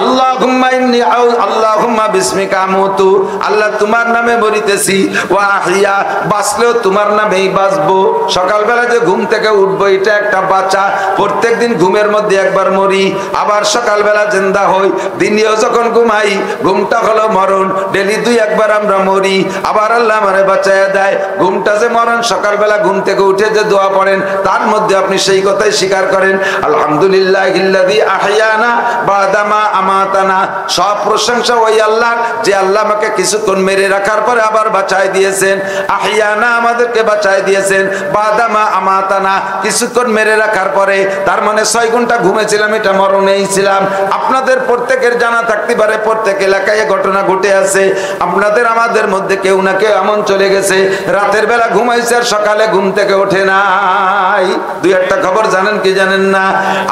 আল্লাহুম্মা ইন্নী আল্লাহুম্মা বিসমিকা আমুতু, আল্লাহ তোমার নামে মরিতেছি, ওয়া আহইয়া, বাঁচলেও তোমার নামেই বাঁচবো। সকালবেলা যে ঘুম থেকে উঠবো এটা একটা বাঁচা, প্রত্যেকদিন ঘুমের মধ্যে একবার মরি, আবার সকালবেলা জিন্দা হই। দিনেও যখন ঘুমাই ঘুমটা হলো মরণ, ডেলি দুই একবার আমরা মরি, আবার আল্লাহ আমারে বাঁচায়া দেয়। ঘুমটা যে মরণ, সকালবেলা ঘুম থেকে উঠে যে দোয়া পড়েন তার মধ্যে আপনি সেই কথাই স্বীকার করেন, আলহামদুলিল্লাহিল্লাযী আহইয়ানা বাদামা আমাতানা। সব প্রশংসা ওই আল্লাহর যে আল্লাহ আমাকে কিছুক্ষণ মেরে রাখার পরে আবার বাঁচায় দিয়েছেন। আহইয়ানা, আমাদেরকে বাঁচায় দিয়েছেন, বাদামা আমাতানা, কিছুক্ষণ মেরে রাখার পরে। তার মানে 6 ঘন্টা ঘুমেছিলাম, এটা মরণেই ছিলাম। আপনাদের প্রত্যেকের জানা থাকতে পারে প্রত্যেক এলাকায় ঘটনা ঘটে আছে, আপনাদের আমাদের মধ্যে কেউ না কেউ এমন চলে গেছে রাতের বেলা ঘুমাইছে আর সকালে ঘুম থেকে ওঠে নাই। দুই একটা খবর জানেন কি জানেন না?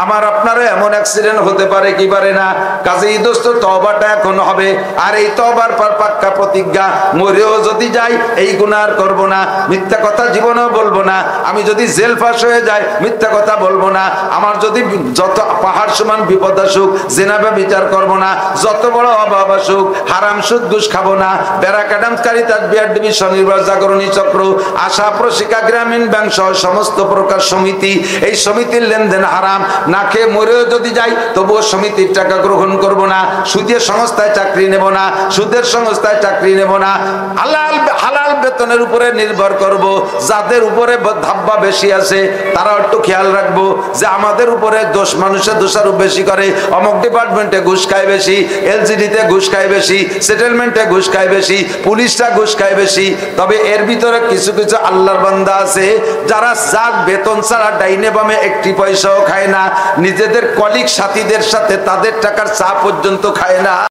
আমার আপনারও এমন অ্যাক্সিডেন্ট হতে পারে কি পারে না? কাজেই দোস্ত তওবাটা এখন হবে, আর এই তওবার পর পাক্কা প্রতিজ্ঞা, মরেও যদি যাই এই গুনাহ আর করব না, মিথ্যা কথা জীবনেও বলবো না। আমি যদি জেল ফাঁস হয়ে যাই মিথ্যা কথা বলবো না। আমার যদি যত পাহাড় সমান বিপদ আসুক জেনাবে বিচার করব না। যত বড় অভাব আসুক হারাম সুদ ঘুষ খাবো না। ব্যারাকাডামকারী তাজবিহার ডিবি স্বনির্ভর জাগরণী চক্র, আশা প্রশিকা গ্রামীণ ব্যাংক সহ সমস্ত প্রকার সমিতি, এই সমিতির লেনদেন হারাম। না খেয়ে মরেও যদি যাই তবুও সমিতির টাকা গ্রহণ করব না। সুদের সংস্থায় চাকরি নেব না, সুদের সংস্থায় চাকরি নেব না। হালাল বেতনের উপরে নির্ভর করব। যাদের উপরে ধাব্বা বেশি আছে তারা একটু খেয়াল রাখবো যে আমাদের উপরে দোষ মানুষের দোষারোপ বেশি করে, অমুক ডিপার্টমেন্টে ঘুষ খায় বেশি, এলজিডিতে ঘুষ খায় বেশি, সেটেলমেন্টে ঘুষ খায় বেশি, পুলিশটা ঘুষ খায় বেশি। তবে এর ভিতরে কিছু কিছু আল্লাহর বান্দা আছে যারা যার বেতন ছাড়া ডাইনে বামে একটি পয়সাও খায় না, নিজেদের কলিগ সাথীদের সাথে তাদের টাকার চা পর্যন্ত খায় না।